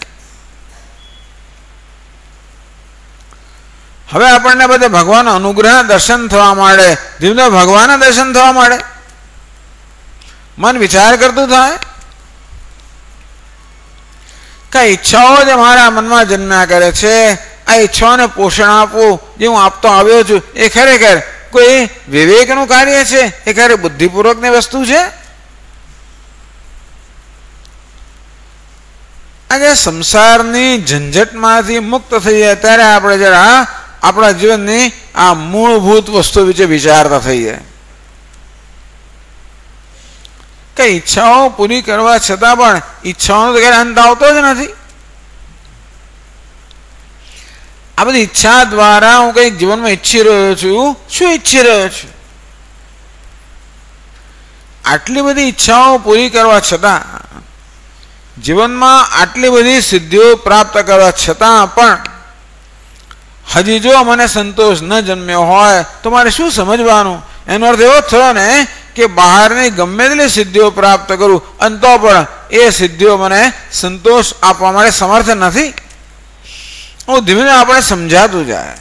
હવે આપણને બધે ભગવાન અનુગ્રહ દર્શન થવા માંડે, ધીમે ધીમે ભગવાનના દર્શન થવા માંડે, મન વિચાર કરતું થાય કઈ ઈચ્છાઓ જે મારા મનમાં જન્મ્યા કરે છે, આ ઈચ્છાઓને પોષણ આપવું જે હું આપતો આવ્યો છું એ ખરેખર કોઈ વિવેકનું કાર્ય છે, એ ખરેખર બુદ્ધિપૂર્વકની વસ્તુ છે? આજે સંસારની ઝંઝટમાંથી મુક્ત થઈ જાય ત્યારે આપણે જરા આપણા જીવનની આ મૂળભૂત વસ્તુ વિશે વિચારતા થઈએ. કઈ ઈચ્છાઓ પૂરી કરવા છતાં પણ ઈચ્છાઓનો તો ક્યારે અંત આવતો જ નથી. આ બધી ઈચ્છા દ્વારા હું કંઈક જીવનમાં ઈચ્છી રહ્યો છું. શું ઈચ્છી રહ્યો છું? આટલી બધી ઈચ્છાઓ પૂરી કરવા છતાં, જીવનમાં આટલી બધી સિદ્ધિઓ પ્રાપ્ત કરવા છતાં પણ હજી જો મને સંતોષ ન જન્મ્યો હોય તો મારે શું સમજવાનું? એનો અર્થ એવો થયો ને કે બહારની ગમે તેટલી સિદ્ધિઓ પ્રાપ્ત કરું અને તો પણ એ સિદ્ધિઓ મને સંતોષ આપવા માટે સમર્થ નથી. હું ધીમે ધીમે આપણે સમજાતું જાય.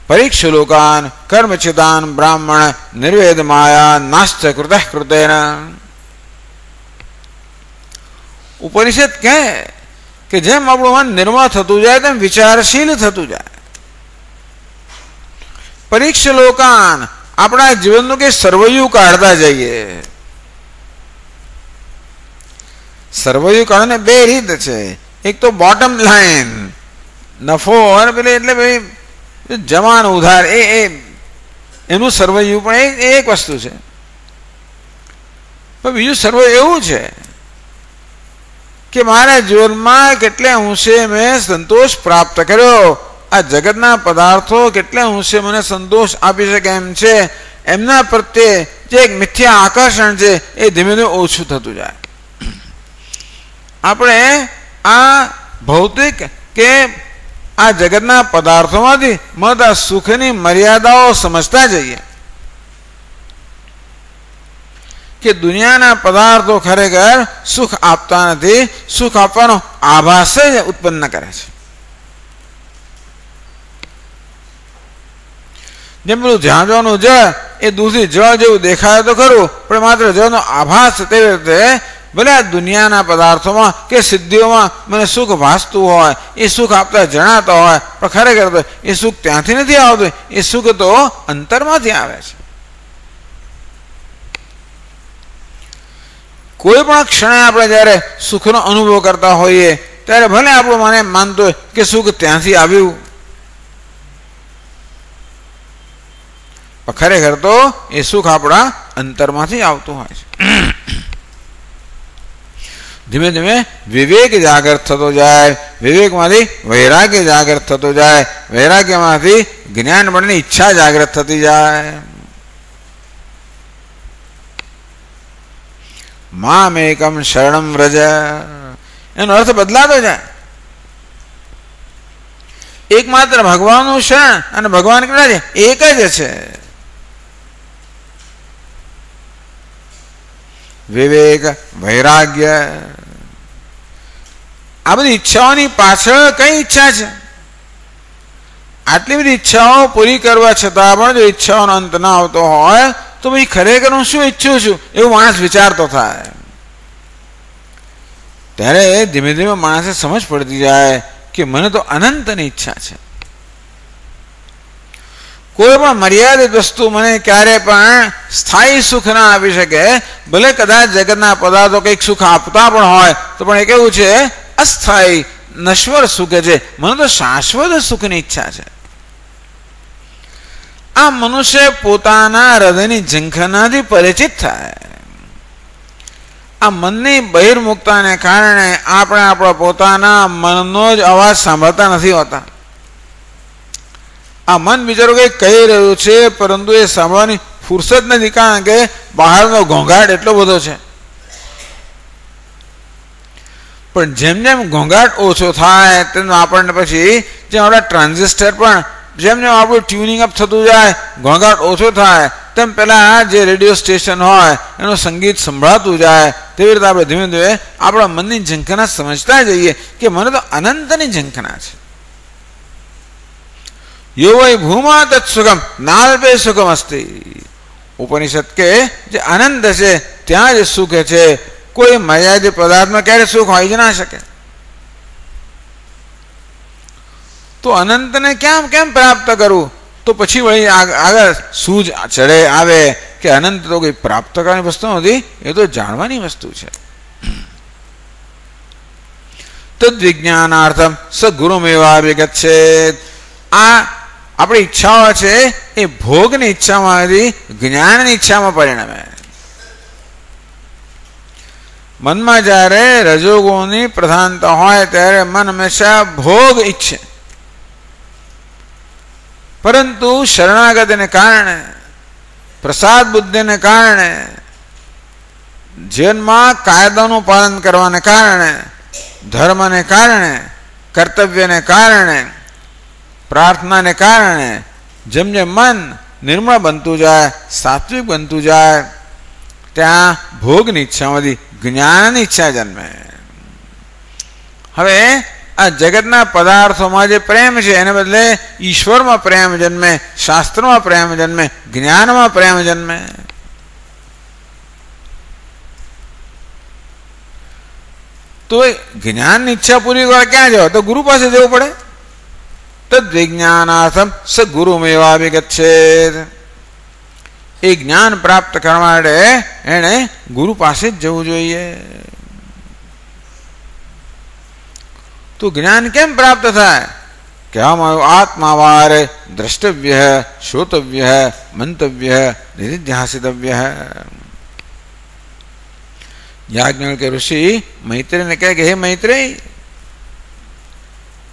પરીક્ષ લોકાન કર્મચિદાન બ્રાહ્મણ નિર્વેદ માયા નાસ્ત કૃતઃ કૃતેન. ઉપનિષદ કહે કે જેમ આપણું મન નિર્મળ થતું જાય તેમ વિચારશીલ થતું જાય. પરીક્ષ લોકાન આપણા જીવનનું કે સર્વૈયું કાઢતા જઈએ. સર્વૈયું કાઢવાને બે રીત છે. એક તો બોટમ લાઈન નફો અને પેલે એટલે ભાઈ જમાન ઉધાર એનું સર્વૈયું પણ એ એક વસ્તુ છે. પણ બીજું સર્વૈયું એવું છે કે મારા જીવનમાં કેટલે અંશે મેં સંતોષ પ્રાપ્ત કર્યો, આ જગતના પદાર્થો કેટલે અંશે મને સંતોષ આપી શકે એમ છે, એમના પ્રત્યે જે એક મિથ્યા આકર્ષણ છે એ ધીમે ધીમે ઓછું થતું જાય. આપણે આ ભૌતિક કે આ જગતના પદાર્થોમાંથી મળતા સુખની મર્યાદાઓ સમજતા જઈએ કે દુનિયાના પદાર્થો ખરેખર સુખ આપતા નથી, સુખ આપવાનો આભાસ જ ઉત્પન્ન કરે છે. જેમ પેલું જહાજોનું જળ એ દૂરથી જળ જેવું દેખાય તો ખરું, પણ માત્ર જળનો આભાસ તેવી રીતે ભલે આ દુનિયાના પદાર્થોમાં કે સિદ્ધિઓમાં મને સુખ ભાસતું હોય, એ સુખ આપતા જણાતા હોય, પણ ખરેખર તો એ સુખ ત્યાંથી નથી આવતું, એ સુખ તો અંતરમાંથી આવે છે. કોઈ પણ ક્ષણે આપણે જ્યારે સુખનો અનુભવ કરતા હોઈએ ત્યારે ભલે આપણું મને માનતો હોય કે સુખ ત્યાંથી આવ્યું, પણ ખરેખર તો એ સુખ આપણા અંતરમાંથી આવતું હોય છે. ધીમે ધીમે વિવેક જાગૃત થતો જાય, વિવેકમાંથી વૈરાગ્ય જાગૃત થતો જાય, વૈરાગ્યમાંથી જ્ઞાન મળવાની ઈચ્છા જાગૃત થતી જાય. મામેકમ શરણમ વ્રજ, એનો અર્થ બદલાતો જાય. એકમાત્ર ભગવાનનું શરણ, અને ભગવાન કેટલા છે? એક જ છે. વિવેક વૈરાગ્ય, આ બધી ઈચ્છાઓની પાછળ કઈ ઈચ્છા છે? આટલી બધી ઈચ્છાઓ પૂરી કરવા છતાં પણ જો ઈચ્છાઓનો અંત ના આવતો હોય તો ભાઈ ખરેખર હું શું ઈચ્છું છું એવું માણસ વિચારતો થાય. ત્યારે ધીમે ધીમે માણસે સમજ પડતી જાય કે મને તો અનંતની ઈચ્છા છે. કોઈ પણ મર્યાદિત વસ્તુ મને ક્યારે પણ સ્થાયી સુખ ના આપી શકે. ભલે કદાચ જગતના પદાર્થો કંઈક સુખ આપતા પણ હોય તો પણ એ કેવું છે? અસ્થાયી નશ્વર સુખ છે. મને તો શાશ્વત સુખની ઈચ્છા છે. આ મનુષ્ય પોતાના હૃદયની ઝંખનાથી પરિચિત થાય. આ મનની બહિર્મુખતાને કારણે આપણે આપણા પોતાના મનનો જ અવાજ સાંભળતા નથી હોતા. આ મન બિચારો કંઈક કહી રહ્યું છે પરંતુ એ સાંભળવાની ફુરસદ નથી, કારણ કે બહારનો ઘોંઘાટ એટલો બધો છે. પણ જેમ જેમ ઘોંઘાટ ઓછો થાય તેમ આપણને પછી જેમ આપણા ટ્રાન્ઝિસ્ટર પણ જેમ જેમ આપણું ટ્યુનિંગ અપ થતું જાય, ઘોંઘાટ ઓછો થાય તેમ પહેલા જે રેડિયો સ્ટેશન હોય એનું સંગીત સંભળાતું જાય. તેવી રીતે આપણે ધીમે ધીમે આપણા મનની ઝંખના સમજતા જઈએ કે મને તો અનંતની ઝંખના છે. यो वै भूमा तत्सुखम नाल्पे सुखम अस्ति। उपनिषद के जे आनंद છે ત્યાં જ સુખ છે, કોઈ મર્યાદિત પદાર્થમાં ક્યારે સુખ હોઈ જ ના શકે. તો અનંતને કેમ પ્રાપ્ત કરવું? તો પછી વળી આગળ સૂઝ ચડે આવે કે અનંત તો કોઈ પ્રાપ્ત કરવાની વસ્તુ નથી, એ તો જાણવાની વસ્તુ છે. તદ્વિજ્ઞાનાર્થમ સ ગુરુમેવા વિગચ્છેત. આ આપણી ઈચ્છાઓ છે એ ભોગની ઈચ્છામાંથી જ્ઞાનની ઈચ્છામાં પરિણમે. મનમાં જ્યારે રજોગુણની પ્રધાનતા હોય ત્યારે મન હંમેશા ભોગ ઈચ્છે, પરંતુ શરણાગતિને કારણે, પ્રસાદ બુદ્ધિને કારણે, જીવનમાં કાયદાનું પાલન કરવાને કારણે, ધર્મને કારણે, કર્તવ્યને કારણે, પ્રાર્થનાને કારણે જેમ જેમ મન નિર્મળ બનતું જાય, સાત્વિક બનતું જાય, ત્યાં ભોગની ઈચ્છામાંથી જ્ઞાનની ઈચ્છા જન્મે. હવે આ જગતના પદાર્થોમાં જે પ્રેમ છે એને બદલે ઈશ્વરમાં પ્રેમ જન્મે, શાસ્ત્રમાં પ્રેમ જન્મે, જ્ઞાનમાં પ્રેમ જન્મે. તો જ્ઞાનની ઈચ્છા પૂરી કરવા ક્યાં જવા? તો ગુરુ પાસે જવું પડે. તદ્વિજ્ઞાનાર્થમ સ ગુરુમેવા વિગચ્છેત. એ જ્ઞાન પ્રાપ્ત કરવા માટે એણે ગુરુ પાસે જ જવું જોઈએ. તો જ્ઞાન કેમ પ્રાપ્ત થાય? કહેવામાં આવ્યું આત્માવારે દ્રષ્ટવ્ય, શ્રોતવ્ય, મંતવ્ય, નિધિધ્યાસિતવ્ય. યાજ્ઞવલ્ક ઋષિ મૈત્રેયને કહે કે હે મૈત્રેય,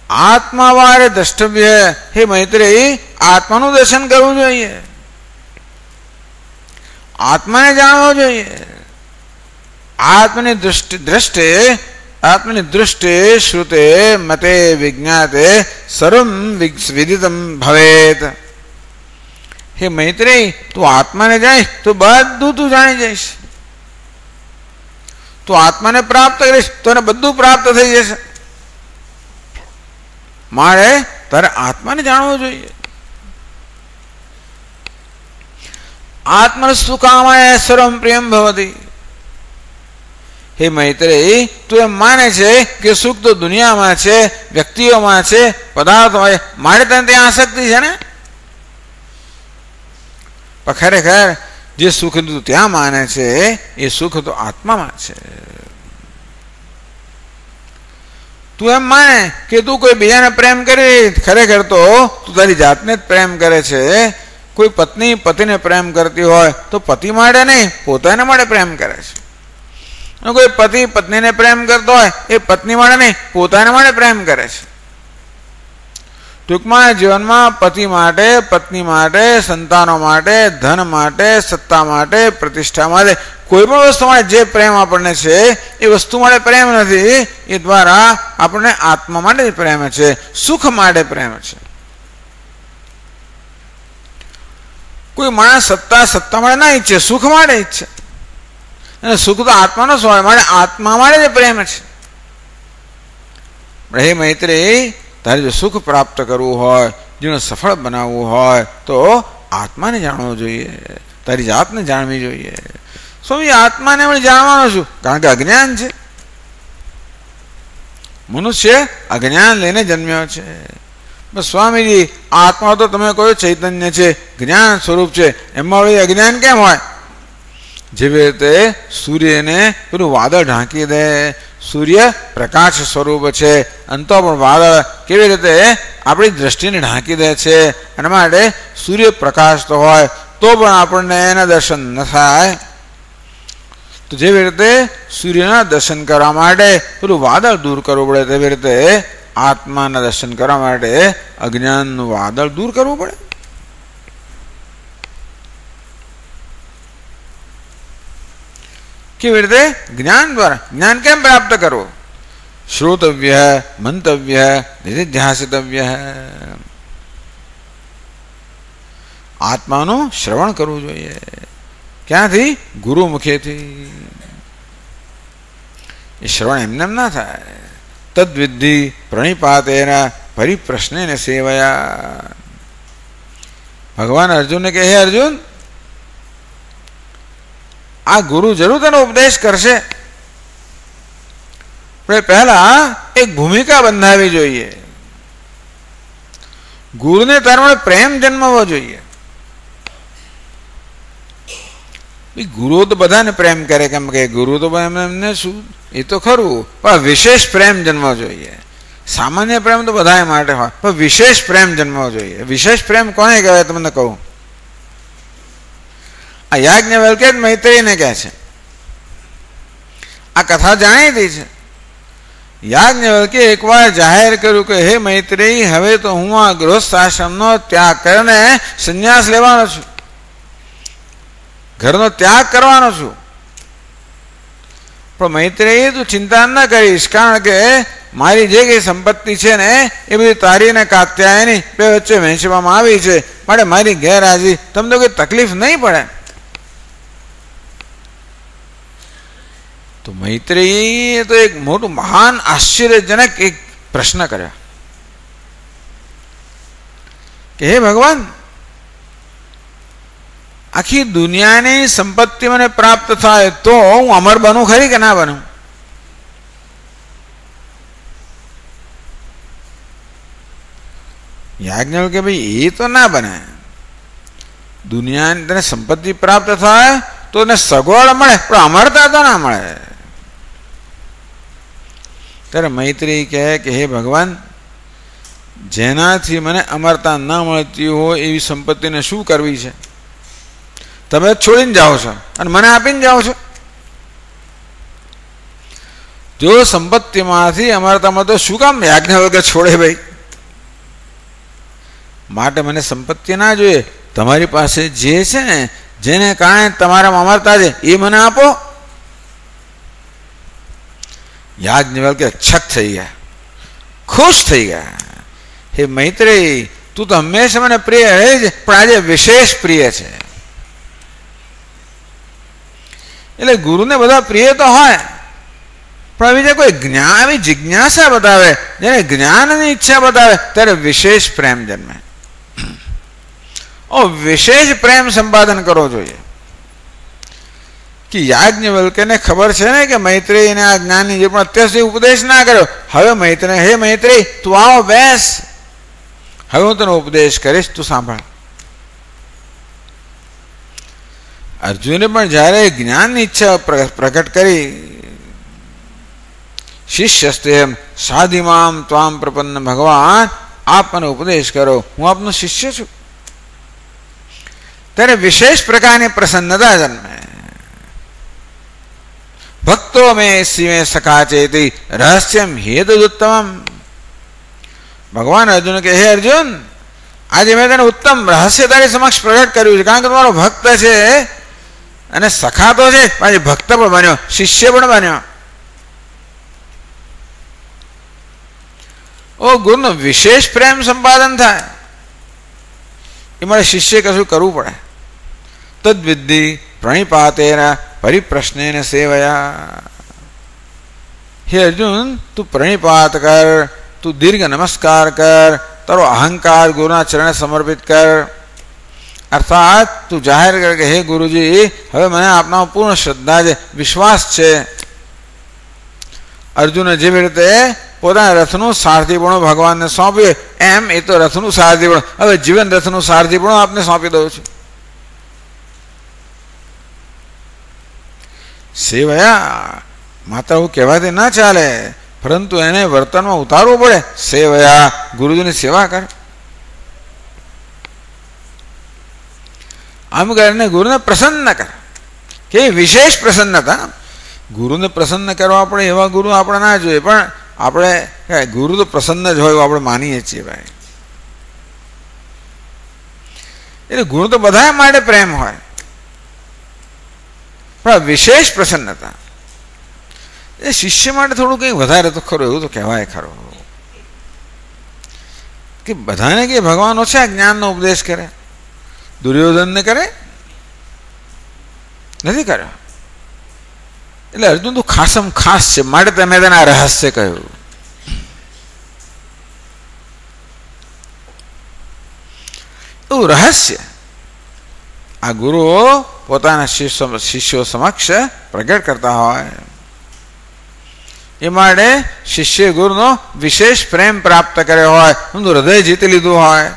આત્માવારે દ્રષ્ટવ્ય, હે મૈત્રેય આત્માનું દર્શન કરવું જોઈએ, આત્માને જાણવો જોઈએ. આત્મની દ્રષ્ટે, આત્મની દૃષ્ટિ શ્રુતે મતે વિજ્ઞાતે સર્વમ વિદિતમ ભવેત. હે મૈત્રેય, તું આત્માને જાણીશ તો બધું તું જાણી જઈશ. તું આત્માને પ્રાપ્ત કરીશ તો એને બધું પ્રાપ્ત થઈ જશે. મારે તારે આત્માને જાણવું જોઈએ. આત્મસુખામાય સર્વમ પ્રિયમ ભવતી. હે મૈત્રેય, તું એમ માને છે કે સુખ તો દુનિયામાં છે, વ્યક્તિઓમાં છે, પદાર્થોમાં છે, મારે તને ત્યાં આસક્તિ છે ને? પણ ખરેખર જે સુખ તું ત્યાં માને છે એ સુખ તો આત્મામાં છે. તું એમ માને કે તું કોઈ બીજાને પ્રેમ કરી, ખરેખર તો તું તારી જાતને જ પ્રેમ કરે છે. કોઈ પત્ની પતિને પ્રેમ કરતી હોય તો પતિ માટે નહીં, પોતાને માટે પ્રેમ કરે છે. અને કોઈ પતિ પત્નીને પ્રેમ કરતો હોય એ પત્ની માટે નહીં, પોતાના માટે પ્રેમ કરે છે. ટૂંકમાં જીવનમાં પતિ માટે, પત્ની માટે, સંતાનો માટે, ધન માટે, સત્તા માટે, પ્રતિષ્ઠા માટે, કોઈ પણ વસ્તુ માટે જે પ્રેમ આપણને છે એ વસ્તુ માટે પ્રેમ નથી. એ દ્વારા આપણને આત્મા માટે પ્રેમ છે, સુખ માટે પ્રેમ છે. કોઈ માણસ સત્તા માટે ના ઈચ્છે, સુખ માટે ઈચ્છે. અને સુખ તો આત્માનો સ્વભાવ માટે આત્મા માટે જ પ્રેમ છે. હે મૈત્રેય, તારે જો સુખ પ્રાપ્ત કરવું હોય, જીવન સફળ બનાવવું હોય તો આત્માને જાણવું જોઈએ, તારી જાતને જાણવી જોઈએ. સ્વામી, આત્માને પણ જાણવાનો છું, કારણ કે અજ્ઞાન છે. મનુષ્ય અજ્ઞાન લઈને જન્મ્યો છે. બસ સ્વામીજી, આત્મા તો તમે કહો ચૈતન્ય છે, જ્ઞાન સ્વરૂપ છે, એમાં વળી અજ્ઞાન કેમ હોય? જેવી રીતે સૂર્યને પેલું વાદળ ઢાંકી દે, સૂર્ય પ્રકાશ સ્વરૂપ છે, અંતો પણ વાદળ કેવી રીતે આપણી દ્રષ્ટિને ઢાંકી દે છે. એના માટે સૂર્ય પ્રકાશ તો હોય તો પણ આપણને એના દર્શન ન થાય. તો જેવી રીતે સૂર્યના દર્શન કરવા માટે પેલું વાદળ દૂર કરવું પડે, તેવી રીતે આત્માના દર્શન કરવા માટે અજ્ઞાનનું વાદળ દૂર કરવું પડે. કેવી રીતે? જ્ઞાન દ્વારા. જ્ઞાન કેમ પ્રાપ્ત કરવું? શ્રોતવ્ય, મંતવ્ય, નિધિધ્યાસિતવ્ય. આત્માનું શ્રવણ કરવું જોઈએ. ક્યાંથી? ગુરુ મુખેથી. એ શ્રવણ એમને ના થાય. તદ્વિધિ પ્રણિપાતેન પરિપ્રશ્નેન સેવયા. ભગવાન અર્જુનને કહે, હે અર્જુન, આ ગુરુ જરૂર તને ઉપદેશ કરશે, પણ પહેલા એક ભૂમિકા બંધાવી જોઈએ. ગુરુને તારા પ્રેમ જન્મવો જોઈએ. ગુરુ તો બધાને પ્રેમ કરે, કેમ કે ગુરુ તો એમને શું, એ તો ખરું, પણ વિશેષ પ્રેમ જન્મવો જોઈએ. સામાન્ય પ્રેમ તો બધા માટે હોય, પણ વિશેષ પ્રેમ જન્મવો જોઈએ. વિશેષ પ્રેમ કોને કહેવાય તમને કહું? આ યાજ્ઞવલ્ક્ય જ મૈત્રેયીને કહે છે. આ કથા જાણીતી છે. યાજ્ઞવલ્ક્યે એકવાર જાહેર કર્યું કે હે મૈત્રેયી, હવે તો હું આ ગૃહસ્થ આશ્રમનો ત્યાગ કરીને સંન્યાસ લેવાનો છું, ઘરનો ત્યાગ કરવાનો છું. પણ મૈત્રેયી, તું ચિંતા ન કરીશ, કારણ કે મારી જે કઈ સંપત્તિ છે ને એ બધી તારી અને કાત્યાયની બે વચ્ચે વહેંચવામાં આવી છે, માટે મારી ગેરહાજરી તમને કોઈ તકલીફ નહીં પડે. તો મૈત્રેયીએ તો એક મોટું મહાન આશ્ચર્યજનક એક પ્રશ્ન કર્યો કે હે ભગવાન, આખી દુનિયાની સંપત્તિ મને પ્રાપ્ત થાય તો હું અમર બનું ખરી કે ના બનું? યાજ્ઞવલ્ક્ય કે ભાઈ, એ તો ના બને. દુનિયાની તને સંપત્તિ પ્રાપ્ત થાય તો તને સગવડ મળે, પણ અમરતા તો ના મળે. ત્યારે મૈત્રેયી કહે કે હે ભગવાન, જેનાથી મને અમરતા ન મળતી હોય એવી સંપત્તિને શું કરવી છે? તમે છોડીને જાઓ છો અને મને આપીને જાઓ છો. જો સંપત્તિમાંથી અમરતામાં તો શું કામ યાજ્ઞવલ્ક્ય છોડે ભાઈ? માટે મને સંપત્તિ ના જોઈએ, તમારી પાસે જે છે ને, જેને કારણે તમારામાં અમરતા છે, એ મને આપો. યાજ્ઞવલ્ક્ય છક થઈ ગયા, ખુશ થઈ ગયા. હે મૈત્રેયી, તું તો હંમેશા મને પ્રિય રહે છે, પણ આજે વિશેષ પ્રિય છે. એટલે ગુરુને બધા પ્રિય તો હોય, પણ બીજા કોઈ જ્ઞાન, આવી જિજ્ઞાસા બતાવે, જેને જ્ઞાનની ઈચ્છા બતાવે, ત્યારે વિશેષ પ્રેમ જન્મે. વિશેષ પ્રેમ સંપાદન કરવો જોઈએ. કે યાજ્ઞવલ્ક્યને ખબર છે ને કે મૈત્રેયીને આ જ્ઞાનની જે પણ અત્યાર સુધી ઉપદેશ ના કર્યો, હવે મૈત્રેય, હે મૈત્રેયી, તું આવો બેસ, હવે હું તને ઉપદેશ કરીશ, તું સાંભળ. અર્જુને પણ જ્યારે જ્ઞાનની ઈચ્છા પ્રગટ કરી, શિષ્યસ્તેમ સાધિમામ ત્વામ પ્રપન્ન, ભગવાન આપ મને ઉપદેશ કરો, હું આપનો શિષ્ય છું. ત્યારે વિશેષ પ્રકારની પ્રસન્નતા જન્મે. ભક્તો મેં શિવે સખા ચેતી રહસ્યમ હેતુદુત્તમમ. ભગવાન અર્જુન કે હે અર્જુન, આજે મેં તને ઉત્તમ રહસ્ય તારી સમક્ષ પ્રગટ કર્યું છે, કારણ કે તમારો ભક્ત છે અને સખા તો છે, આજે ભક્ત પણ બન્યો, શિષ્ય પણ બન્યો. ગુરુનો વિશેષ પ્રેમ સંપાદન થાય એ મારે શિષ્ય કશું કરવું પડે. તદ્વિદ્ધિ પ્રણિપાતેન પરિપ્રશ્નેન સેવયા. હે અર્જુન, તું પ્રણિપાત કર, તું દીર્ઘ નમસ્કાર કર, તારો અહંકાર ગુરુના ચરણે સમર્પિત કર. અર્થાત તું જાહેર કર કે હે ગુરુજી, હવે મને આપના પૂર્ણ શ્રદ્ધા છે, વિશ્વાસ છે. અર્જુને જેવી રીતે પોતાના રથનું સારથીપણું ભગવાનને સોંપ્યું, એમ એ તો રથનું સારથીપણું, હવે જીવન રથનું સારથીપણું આપને સોંપી દઉં છું. સેવયા માત્ર હું કહેવાથી ના ચાલે, પરંતુ એને વર્તનમાં ઉતારવું પડે. સેવયા, ગુરુજીની સેવા કર. આમ કરીને ગુરુને પ્રસન્ન કર. કે વિશેષ પ્રસન્નતા. ગુરુને પ્રસન્ન કરવા આપણે એવા ગુરુ આપણે ના જોઈએ, પણ આપણે ગુરુ તો પ્રસન્ન જ હોય એવું આપણે માનીએ છીએ ભાઈ. એટલે ગુરુ તો બધા માટે પ્રેમ હોય, પણ વિશેષ પ્રસન્નતા એ શિષ્ય માટે થોડું કંઈક વધારે તો ખરું, એવું તો કહેવાય ખરું કે બધાને કે ભગવાન ઓછા જ્ઞાનનો ઉપદેશ કરે. દુર્યોધનને કરે નથી કર્યો. એટલે અર્જુન તો ખાસમ ખાસ છે, માટે તમે તેને આ રહસ્ય કહ્યું. એવું રહસ્ય આ ગુરુઓ પોતાના શિષ્યો સમક્ષ પ્રગટ કરતા હોય. એ માટે શિષ્ય ગુરુનો વિશેષ પ્રેમ પ્રાપ્ત કર્યો હોય, ઊંધું હૃદય જીતી લીધું હોય.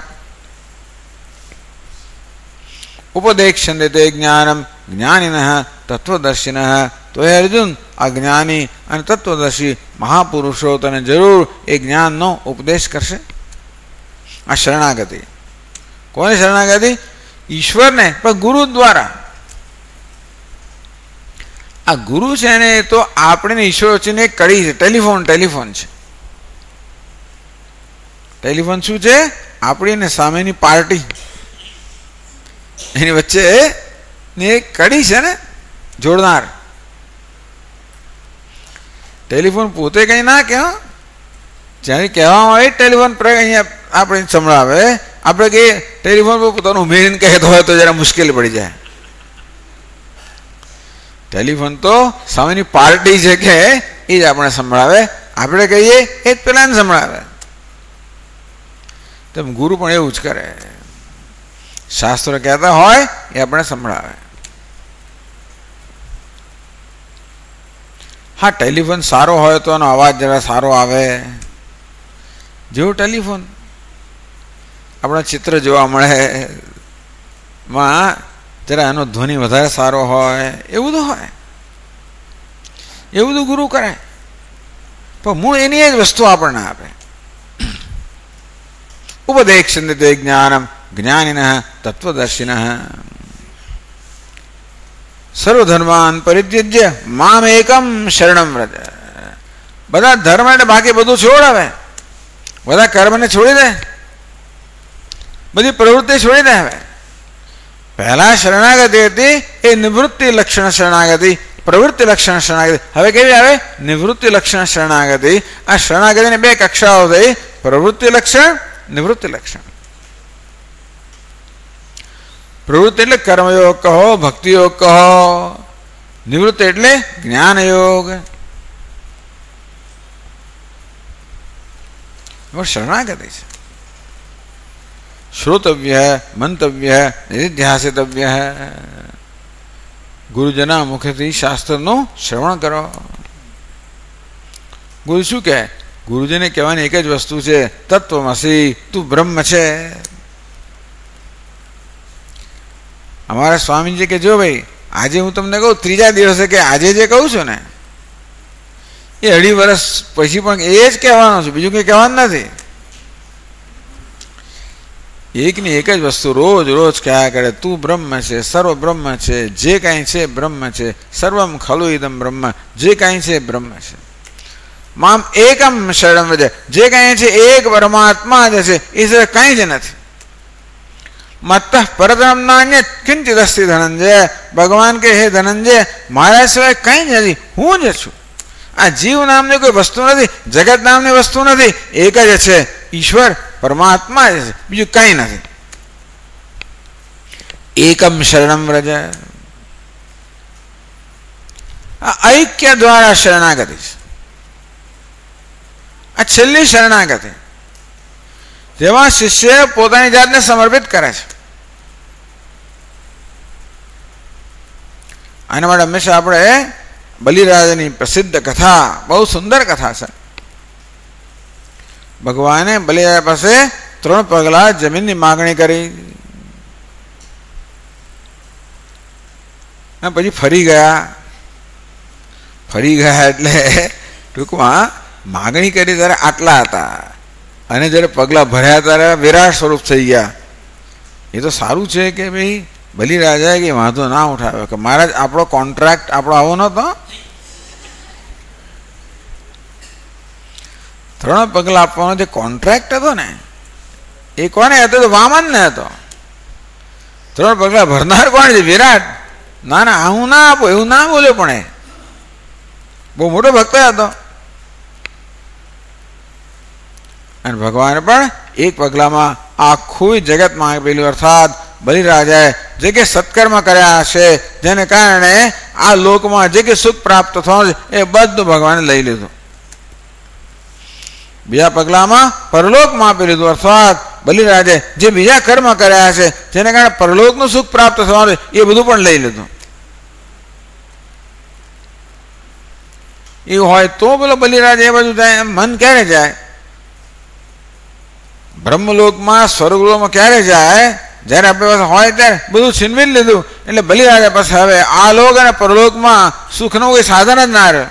ઉપદેક્ષન્તે તે જ્ઞાનમ જ્ઞાનિનઃ તત્વદર્શિનઃ. તો હે અર્જુન, આ જ્ઞાની અને તત્વદર્શી મહાપુરુષો તને જરૂર એ જ્ઞાનનો ઉપદેશ કરશે. આ શરણાગતિ. કોને શરણાગતિ? ઈશ્વરને, પણ ગુરુ દ્વારા. આ ગુરુ છે ને એ તો આપણે ઈશ્વર વચ્ચેની એક કડી છે. ટેલિફોન છે. ટેલિફોન શું છે? આપણી ને સામેની પાર્ટી, એની વચ્ચે ની એક કડી છે ને જોડનાર. ટેલિફોન પોતે કઈ ના કહે, જ્યારે કહેવામાં આવે ટેલિફોન અહીંયા આપણે સંભળાવે. આપણે કહીએ ટેલિફોન પર પોતાનું ઉમેરીને કહેતો હોય તો જરા મુશ્કેલ પડી જાય. ટેલિફોન તો સામેની પાર્ટી છે કે એ જ આપણે સંભળાવે. આપણે કહીએ એ જ પેલાને સંભળાવે. તેમ ગુરુ પણ એવું જ કરે. શાસ્ત્રો કહેતા હોય એ આપણે સંભળાવે. હા, ટેલિફોન સારો હોય તો એનો અવાજ જરા સારો આવે. જેવું ટેલિફોન આપણા ચિત્ર જોવા મળે માં જરા એનો ધ્વનિ વધારે સારો હોય, એવું તો હોય. એવું તો ગુરુ કરે, પણ મૂળ એની જ વસ્તુ આપણને આપે. ઉપદેક્ષન્તે તે જ્ઞાનમ જ્ઞાનિનઃ તત્વદર્શિનઃ. સર્વધર્માન પરિત્યજ્ય મામ એકમ શરણમ વ્રજ. બધા ધર્મ એટલે બાકી બધું છોડ. હવે બધા કર્મને છોડી દે, બધી પ્રવૃત્તિ છોડી દે. હવે પહેલા શરણાગતિ હતી એ નિવૃત્તિ લક્ષણ શરણાગતિ, પ્રવૃત્તિ લક્ષણ શરણાગતિ. હવે કેવી આવે? નિવૃત્તિ લક્ષણ શરણાગતિ. આ શરણાગતિની બે કક્ષાઓ થઈ, પ્રવૃત્તિ લક્ષણ, નિવૃત્તિ લક્ષણ. પ્રવૃત્તિ એટલે કર્મયોગ કહો, ભક્તિયોગ કહો. નિવૃત્તિ એટલે જ્ઞાન યોગ. શરણાગતિ છે. શ્રોતવ્ય, મંતવ્ય, નિધિધ્યાસિતવ્ય. ગુરુજના મુખેથી શાસ્ત્રનું શ્રવણ કરો. ગુરુ શું કહે? ગુરુજીને કહેવાની એક જ વસ્તુ છે, તત્વમસી, તું બ્રહ્મ છે. અમારા સ્વામીજી કે જો ભાઈ, આજે હું તમને કહું, ત્રીજા દિવસે કે આજે જે કહું છું ને એ 2.5 વર્ષ પછી પણ એ જ કહેવાનું છે, બીજું કંઈ કહેવાનું નથી. એકની એક જ વસ્તુ રોજ રોજ કહ્યા કરે, તું બ્રહ્મ છે, સર્વ બ્રહ્મ છે, જે કાંઈ છે બ્રહ્મ છે, સર્વમ ખલુ ઇદમ બ્રહ્મ, જે કાંઈ છે બ્રહ્મ છે. મામ એકમ શરણમ વ્રજ, જે કાંઈ છે એક પરમાત્મા જ છે, એ સિવાય કાંઈ જ નથી. મત્તઃ પરતરમ નાન્ય કિંચિદ અસ્તિ ધનંજય. ભગવાન કે હે ધનંજય, મારા સિવાય કંઈ જ નથી, હું જ છું. આ જીવ નામની કોઈ વસ્તુ નથી, જગત નામની વસ્તુ નથી, એક જ છે, ઈશ્વર પરમાત્મા જ છે, બીજું કંઈ નથી. એકમ શરણમ વ્રજ. આ ઐક્ય દ્વારા શરણાગતિ છે. આ છેલ્લી શરણાગતિ, જેમાં શિષ્ય પોતાની જાતને સમર્પિત કરે છે. આના માટે હંમેશા આપણે બલિરાજાની પ્રસિદ્ધ કથા, બહુ સુંદર કથા છે. ભગવાને બલિરાજા પાસે 3 પગલા જમીનની માગણી કરી, પછી ફરી ગયા એટલે ટૂંકમાં માગણી કરી ત્યારે આટલા હતા, અને જ્યારે પગલા ભર્યા ત્યારે વિરાટ સ્વરૂપ થઈ ગયા. એ તો સારું છે કે ભાઈ બલિરાજાએ કે વાંધો ના ઉઠાવ્યો કે મહારાજ આપણો કોન્ટ્રાક્ટ આપણો આવો નહોતો. 3 પગલા આપવાનો જે કોન્ટ્રાક્ટ હતો ને એ કોને હતો? તો વામન ને હતો. 3 પગલા ભરનાર કોણ છે? વિરાટ. ના ના, હું ના આપું એવું ના બોલ્યો, પણ એ બહુ મોટો ભક્ત હતો. અને ભગવાને પણ એક પગલામાં આખું જગતમાં આપેલું. અર્થાત બલિરાજાએ જે કે સત્કર્મ કર્યા હશે, જેને કારણે આ લોકમાં જે કે સુખ પ્રાપ્ત થવાનું એ બધું ભગવાને લઈ લીધું. બીજા પગલામાં પરલોકમાં આપી લીધું. અર્થાત બલિરાજે જે બીજા કર્મ કર્યા છે જેને કારણે પરલોકનું સુખ પ્રાપ્ત થવાનું એ બધું પણ લઈ લીધું. એવું હોય તો પેલો બલિરાજ એ બાજુ જાય, એમ મન ક્યારે જાય? બ્રહ્મલોકમાં સ્વર્ગલોકમાં ક્યારે જાય? જ્યારે આપણી પાસે હોય ત્યારે બધું છીનવી લીધું. એટલે બલિરાજા પાસે હવે આ લોક અને પરલોકમાં સુખનું કોઈ સાધન જ ના રહે.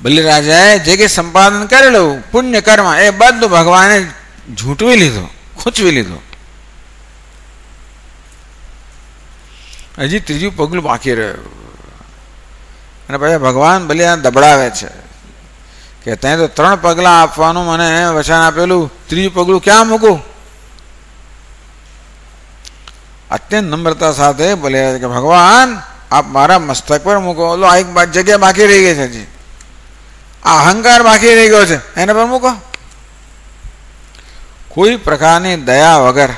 બલિરાજાએ જે કંઈ સંપાદન કરેલું પુણ્ય કર્મ એ બધું ભગવાને ઝૂંટવી લીધું, ખૂંચવી લીધું. હજી ત્રીજું પગલું બાકી રહ્યું. અને પછી ભગવાન બલિરાજ દબડાવે છે કે ત્યાં તો 3 પગલાં આપવાનું મને વચન આપેલું, ત્રીજું પગલું ક્યાં મૂકું? અત્યંત નમ્રતા સાથે બલિરાજ કે ભગવાન આપ મારા મસ્તક પર મૂકો. આ એક જગ્યા બાકી રહી ગઈ છે, હજી આ અહંકાર બાકી રહી ગયો છે, એના પર મૂકો. કોઈ પ્રકારની દયા વગર.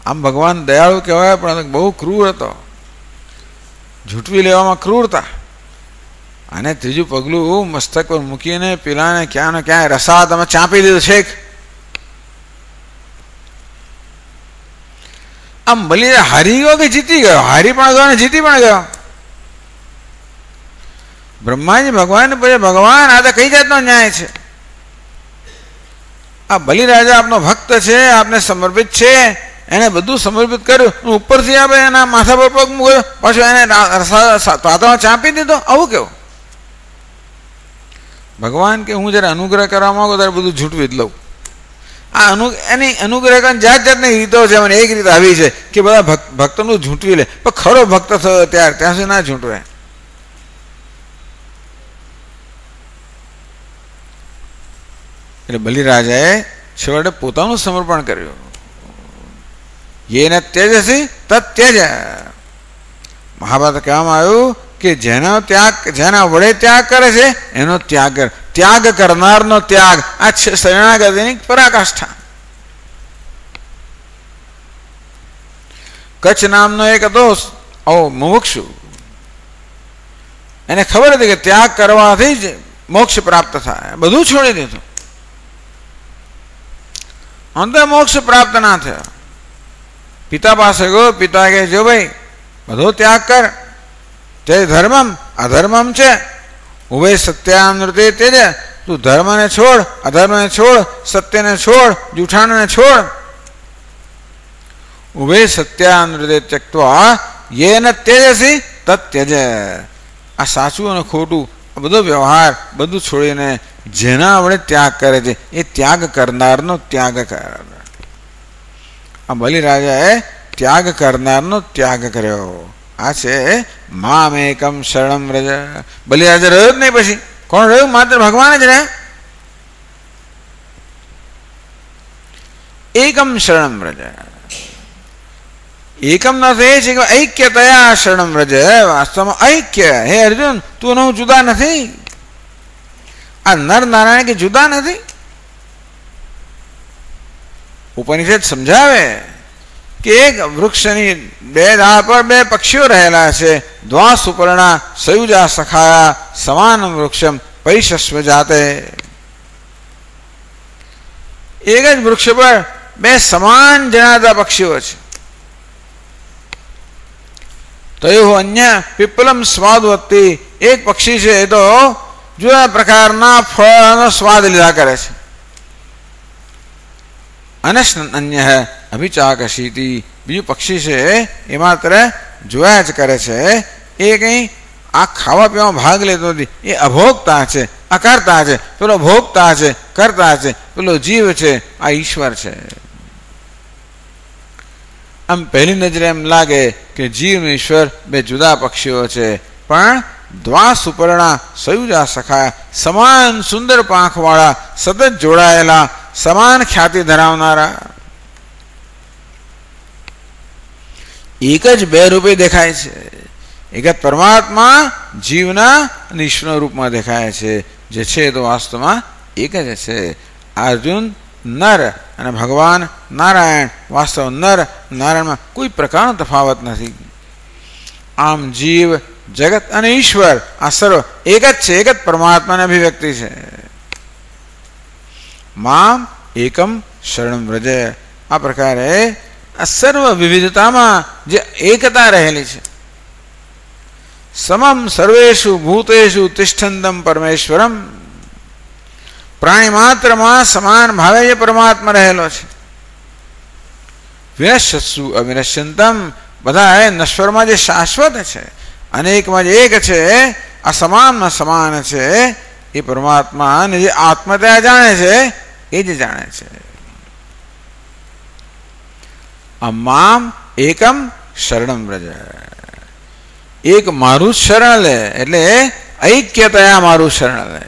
આમ ભગવાન દયાળુ કહેવાય પણ બહુ ક્રૂર હતો, ઝૂંટવી લેવામાં ક્રૂરતા. અને ત્રીજું પગલું મસ્તક પર મૂકીને પેલાને ક્યાં ને ક્યાં રસા તમે ચાંપી દીધું છેક. આમ બલિરાજ હારી ગયો કે જીતી ગયો? હારી પણ ગયો અને જીતી પણ ગયો. બ્રહ્માજી ભગવાન પછી ભગવાન આ તો કઈ જાતનો ન્યાય છે? આ બલિરાજા આપનો ભક્ત છે, આપને સમર્પિત છે, એને બધું સમર્પિત કર્યું, ઉપરથી આપણે એના માથા પર પગ મૂક્યો, પાછું એને તાતામાં ચાંપી દીધો. આવું કેવું? ભગવાન કે હું જ્યારે અનુગ્રહ કરવા માંગુ ત્યારે બધું ઝૂંટવી જ લઉં. આ એની અનુગ્રહ કરીને જાત જાતની રીતો છે. મને એક રીત આવી છે કે બધા ભક્તોનું ઝૂંટવી લે, પણ ખરો ભક્ત થયો ત્યાં સુધી ના ઝૂંટવે. એટલે બલિરાજાએ છેવટે પોતાનું સમર્પણ કર્યું. યેન ત્યજસી તત્ ત્યજ. મહાભારત કહેવામાં આવ્યું કે જેના વડે ત્યાગ કરે છે એનો ત્યાગ કર. ત્યાગ કરનારનો ત્યાગ આ શરણાગતિની પરાકાષ્ઠા. કચ્છ નામનો એક હતો મુમુક્ષુ, એને ખબર હતી કે ત્યાગ કરવાથી જ મોક્ષ પ્રાપ્ત થાય. બધું છોડી દીધું, અંતે મોક્ષ પ્રાપ્ત ના થયો. પિતા પાસે ગયો. પિતા કહે જો ભાઈ બધો ત્યાગ કર, તે ધર્મમ અધર્મમ છે. ઉભય સત્યાનૃતે તેજ. તું ધર્મને છોડ, અધર્મને છોડ, સત્યને છોડ, જૂઠાણને છોડ. ઉભય સત્યાનૃતે ત્યક્ત્વા યેન ત્યજસી તત્ ત્યજ. આ સાચું અને ખોટું બધો વ્યવહાર બધું છોડીને જેના વડે ત્યાગ કરે છે એ ત્યાગ કરનારનો ત્યાગ કર. આ બલિરાજાએ ત્યાગ કરનારનો ત્યાગ કર્યો. આ છે મામેકમ શરણમ વ્રજ. બલિરાજા રહ્યો જ નહીં. પછી કોણ રહ્યું? માત્ર ભગવાન જ રહ્યા. એકમ શરણમ વ્રજ. એકમ નો એ છે કે ઐક્યતયા શરણમ વ્રજ. વાસ્તવમાં ઐક્ય. હે અર્જુન, તું હું જુદા નથી. આ નર નારાયણ કે જુદા નથી. ઉપનિષદ સમજાવે કે એક વૃક્ષની 2 ડાળ પર 2 પક્ષીઓ રહેલા છે. દ્વા સુપર્ણા સયુજા સખાયા સમાન વૃક્ષમ પરિશસ્વ જાતે. એક જ વૃક્ષ પર 2 સમાન જણાતા પક્ષીઓ છે. તયો અન્ય પીપલમ સ્વાદવત્તી. એક પક્ષી છે એ તો જુદા પ્રકારના ફળનો સ્વાદ લીધા કરે છે. અનશન અન્ય અભિચાકશીતી. બીજું પક્ષી છે એ માત્ર જોયા જ કરે છે. એ કંઈ આ ખાવા પીવામાં ભાગ લેતો નથી. એ અભોગતા છે, અકર્તા છે. પેલો ભોગતા છે, કરતા છે. પેલો જીવ છે, આ ઈશ્વર છે. આમ પહેલી નજરે એમ લાગે કે જીવ અને ઈશ્વર 2 જુદા પક્ષીઓ છે, પણ દ્વા સુપર્ણા સયુજા સખાયા સમાન સુંદર પાંખવાળા, સતત જોડાયેલા, સમાન ખ્યાતિ ધરાવનારા. એક જ 2 રૂપે દેખાય છે. એક જ પરમાત્મા જીવના અને ઈશ્વરના રૂપમાં દેખાય છે. જે છે તો વાસ્તવમાં એક જ છે. અર્જુન નર અને ભગવાન નારાયણ વાસ્તવ નર નારાયણમાં કોઈ પ્રકારનો તફાવત નથી. આમ જીવ જગત અને ઈશ્વર આ સર્વ એક જ છે. એક જ પરમાત્માની અભિવ્યક્તિ છે. माम एकम शरणम व्रज। आ प्रकारे आ सर्व विविधतामां जे एकता रहेली छे। समम सर्वेषु भूतेषु तिष्ठन्तम परमेश्वरम। प्राणी मात्र में समान भावे ये परमात्मा रहेलो छे। विनश्यत्सु अविनश्यन्तम, बधाए नश्वर में जे शाश्वत छे, अनेक में जे एक छे, असमान में समान छे, ये परमात्मा ने जे आत्मतया जाने छे, ए जे जाने छे। अम्माम एकम शरणम व्रज। एक मारू शरण ले एटले ऐक्यतया मारू शरण ले।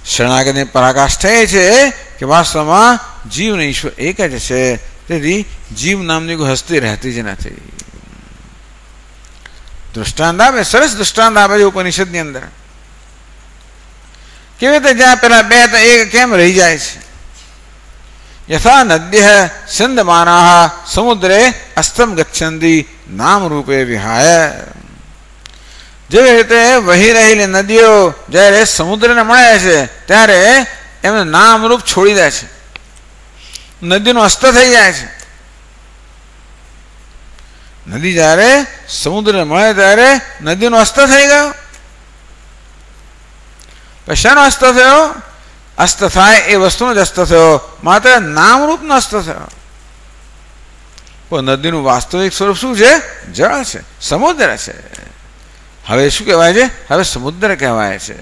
शरणागति पराकाष्ठा ए छे कि वास्तव में जीव ने ईश्वर एक ज छे, तेथी जीव नामनी कोई हस्ती रहती ज नथी। दृष्टांत आपे, सरस दृष्टांत आपे छे उपनिषदनी अंदर। केवी रीते ज्यां पेला बे तो एक केम रही जाय छे। यथा नद्यः सिन्धमानाः समुद्रे अस्तम गच्छन्ति नाम रूपे विहाय। જેવી રીતે વહી રહેલી નદીઓ જ્યારે સમુદ્રને મળે છે ત્યારે એમને નામ રૂપ છોડી દે છે, નદીનો અસ્ત થઈ જાય છે। નદી જ્યારે સમુદ્રને મળે ત્યારે નદીનો અસ્ત થઈ ગયો। શાનો અસ્ત થયો? અસ્ત થાય એ વસ્તુનો જ અસ્ત થયો, માત્ર નામરૂપનો અસ્ત થયો। નદીનું વાસ્તવિક સ્વરૂપ શું છે? જળ છે, સમુદ્ર છે। હવે શું કહેવાય છે? હવે સમુદ્ર કહેવાય છે।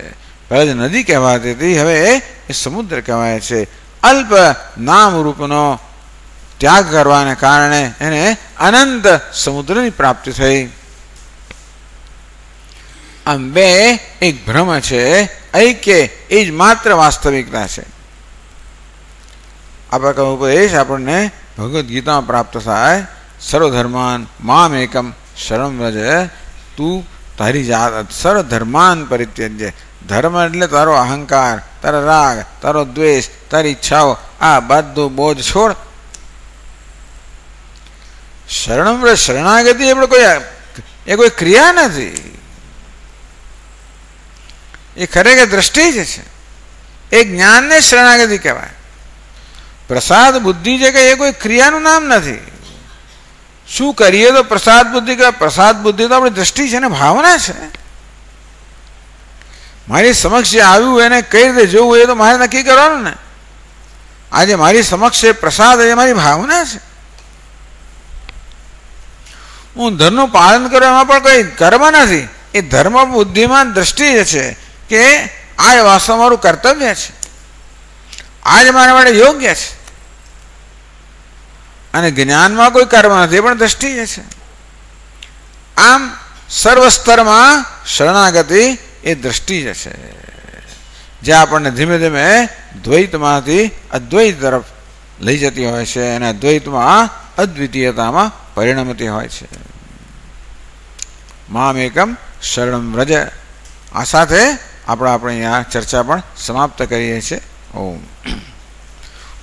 પહેલા જે નદી કહેવાતી હતી હવે એ સમુદ્ર કહેવાય છે। અલ્પ નામ રૂપનો ત્યાગ કરવાને કારણે એને અનંત સમુદ્રની પ્રાપ્તિ થઈ। આમ બે એક ભ્રમ છે, ऐक्य એ જ માત્ર વાસ્તવિકતા છે। આ પ્રકારનો ઉપદેશ આપણને ભગવદ્ ગીતામાં પ્રાપ્ત થાય। સર્વધર્માન મામ એકમ શરણમ વ્રજ। તું તારી જાત સર્વ ધર્માન પરિત્યજ્ય। ધર્મ એટલે તારો અહંકાર, તારો રાગ, તારો દ્વેષ, તારી ઈચ્છાઓ, આ બધું બોજ છોડ। શરણમ વ્રજ, શરણાગતિ આપણે કોઈ ક્રિયા નથી, એ ખરેખર દ્રષ્ટિ જ છે। એ જ્ઞાનને શરણાગતિ કહેવાય। પ્રસાદ બુદ્ધિ જે કે એ કોઈ ક્રિયાનું નામ નથી। શું કરીએ તો પ્રસાદ બુદ્ધિ કહેવાય? પ્રસાદ બુદ્ધિ તો આપણી દ્રષ્ટિ છે ને, ભાવના છે। મારી સમક્ષ જે આવ્યું એને કઈ રીતે જોવું એ તો મારે નક્કી કરવાનું ને। આજે મારી સમક્ષ પ્રસાદ એ મારી ભાવના છે। હું ધર્મનું પાલન કરું એમાં પણ કોઈ કર્મ નથી, એ ધર્મ બુદ્ધિમાં દ્રષ્ટિ જ છે કે આ વાસ્તવ મારું કર્તવ્ય છે, આજ મારા માટે યોગ્ય છે। અને જ્ઞાનમાં કોઈ કર્મ નથી, એ પણ દ્રષ્ટિ જ છે। આમ સર્વ સ્તરમાં શરણાગતિ એ દ્રષ્ટિ જ છે, જે આપણને ધીમે ધીમે દ્વૈતમાંથી અદ્વૈત તરફ લઈ જતી હોય છે અને અદ્વૈતમાં અદ્વિતીયતામાં પરિણમતી હોય છે। મામ એકમ શરણમ વ્રજ। આ સાથે આપણે અહીંયા ચર્ચા પણ સમાપ્ત કરીએ છીએ। ઓમ।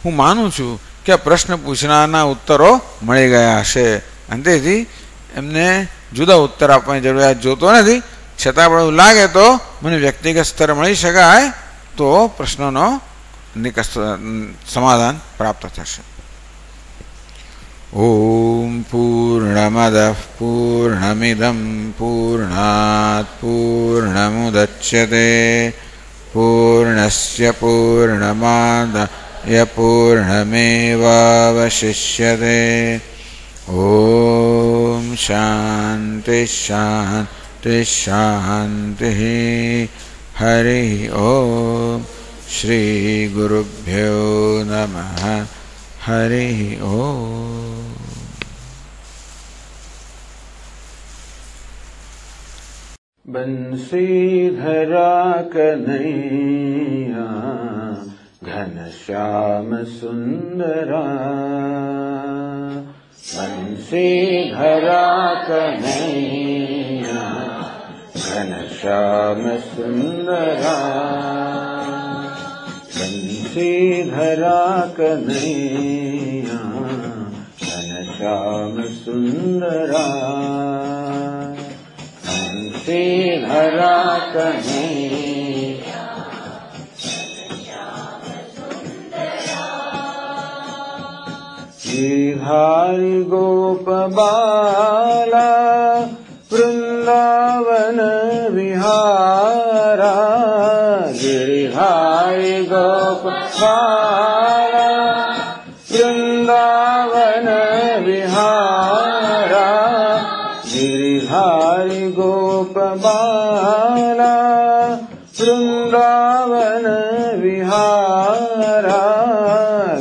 હું માનું છું કે પ્રશ્ન પૂછનારના ઉત્તરો મળી ગયા હશે અને તેથી એમને જુદા ઉત્તર આપવાની જરૂરિયાત જોતો નથી। છતાં પણ એવું લાગે તો મને વ્યક્તિગત સ્તરે મળી શકાય તો પ્રશ્નોનો સમાધાન પ્રાપ્ત થશે। ઓમ પૂર્ણમદઃ પૂર્ણમિદં પૂર્ણાત પૂર્ણમુદચ્યતે પૂર્ણસ્ય પૂર્ણમાદાય પૂર્ણમેવાવશિષ્યતે। ઓમ શાંતિ શાંતિ શાંતિ। હરિ ઓમ। શ્રી ગુરુભ્યો નમઃ। હરિ ઓમ। बंसीधरा कन्हैया घनश्याम सुंदरा। बंसीधरा कन्हैया घनश्याम सुंदरा। बंसीधरा कन्हैया घनश्याम सुंदरा। बंसीधरा कन्हैया बाला वृंदावन विहारा गिरिधारी गोप बाला वृंदावन विहारा गिरिधारी गोप बाला वृंदावन विहारा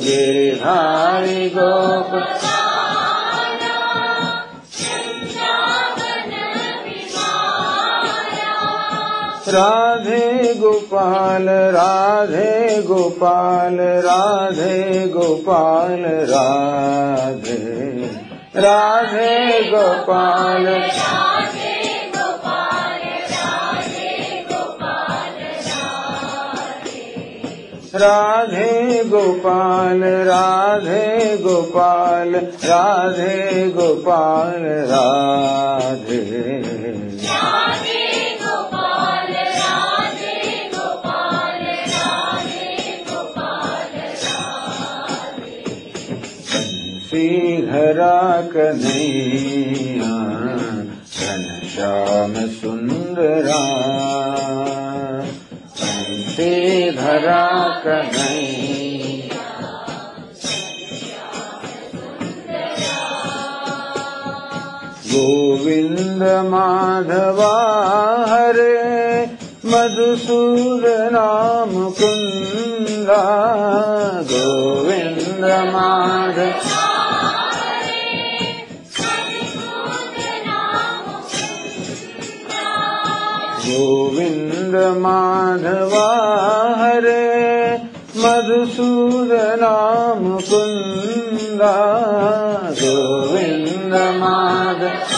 गिरिधारी गोप राधे गोपाल राधे गोपाल राधे गोपाल राधे राधे गोपाल राधे गोपाल राधे गोपाल राधे गोपाल राधे श्रीधरा कन्हैया घनश्याम सुंदरा श्रीधरा कन्हैया गोविंद माधवा हरे मधुसूदना मुकुंदा गोविंद माधव गोविंद माधवा हरे मधुसूदना मुकुंदा गोविंद माधव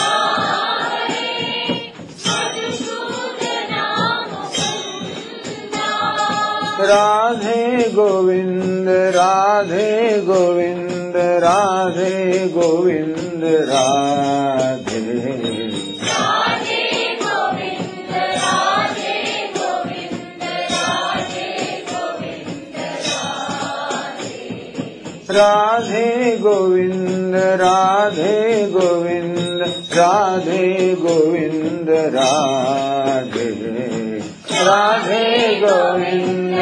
राधे गोविंद राधे गोविंद राधे गोविंद राधे राधे गोविंद राधे गोविंद राधे गोविंद राधे राधे गोविंद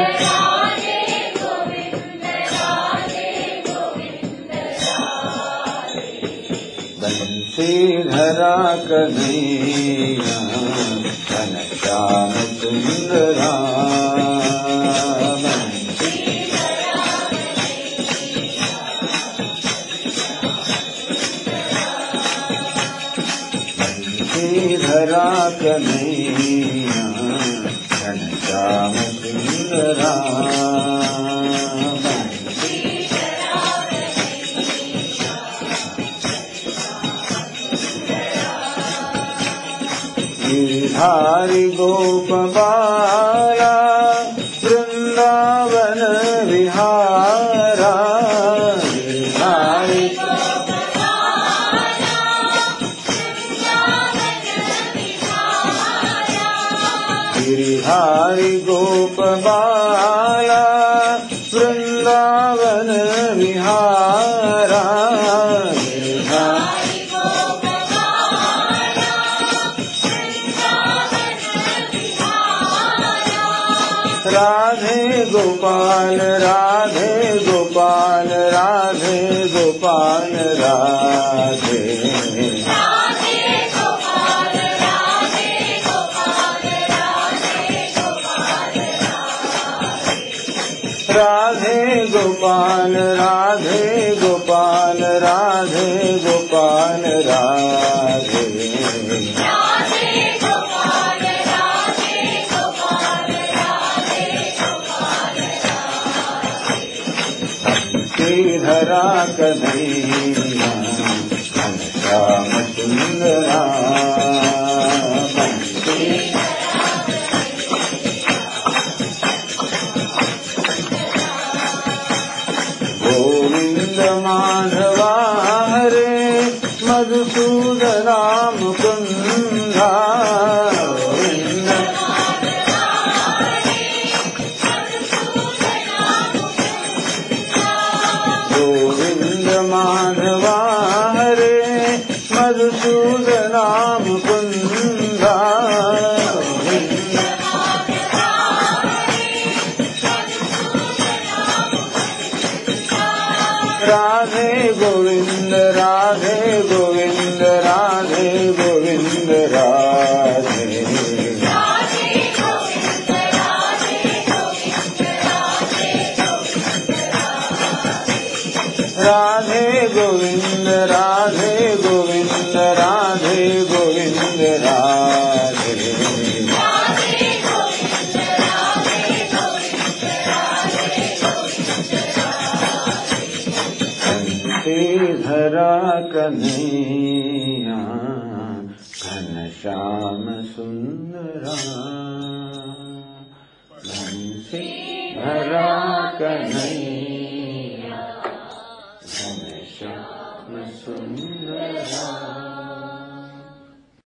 बंसीधरा कन्हैया घनश्याम सुंदरा धरा कन्हैया घनश्याम सुंदरा गिरिधारी गोप बाला वृंदावन विहारा गिरिधारी गिरिधारी गोप बाला वृंदावन विहारा राधे गोपाल राधे गोपाल राधे गोपाल राधे राधे गोपाल राधे गोपाल राधे गोपाल राधे श्रीधरा कन्हैया घनश्याम सुंदरा गोविंद माधवा हरे मधुसूदना मुकुंदा गोविंद माधवा हरे धरा कन्हैया घनश्याम सुंदरा धरा कन्हैया घनश्याम सुंदरा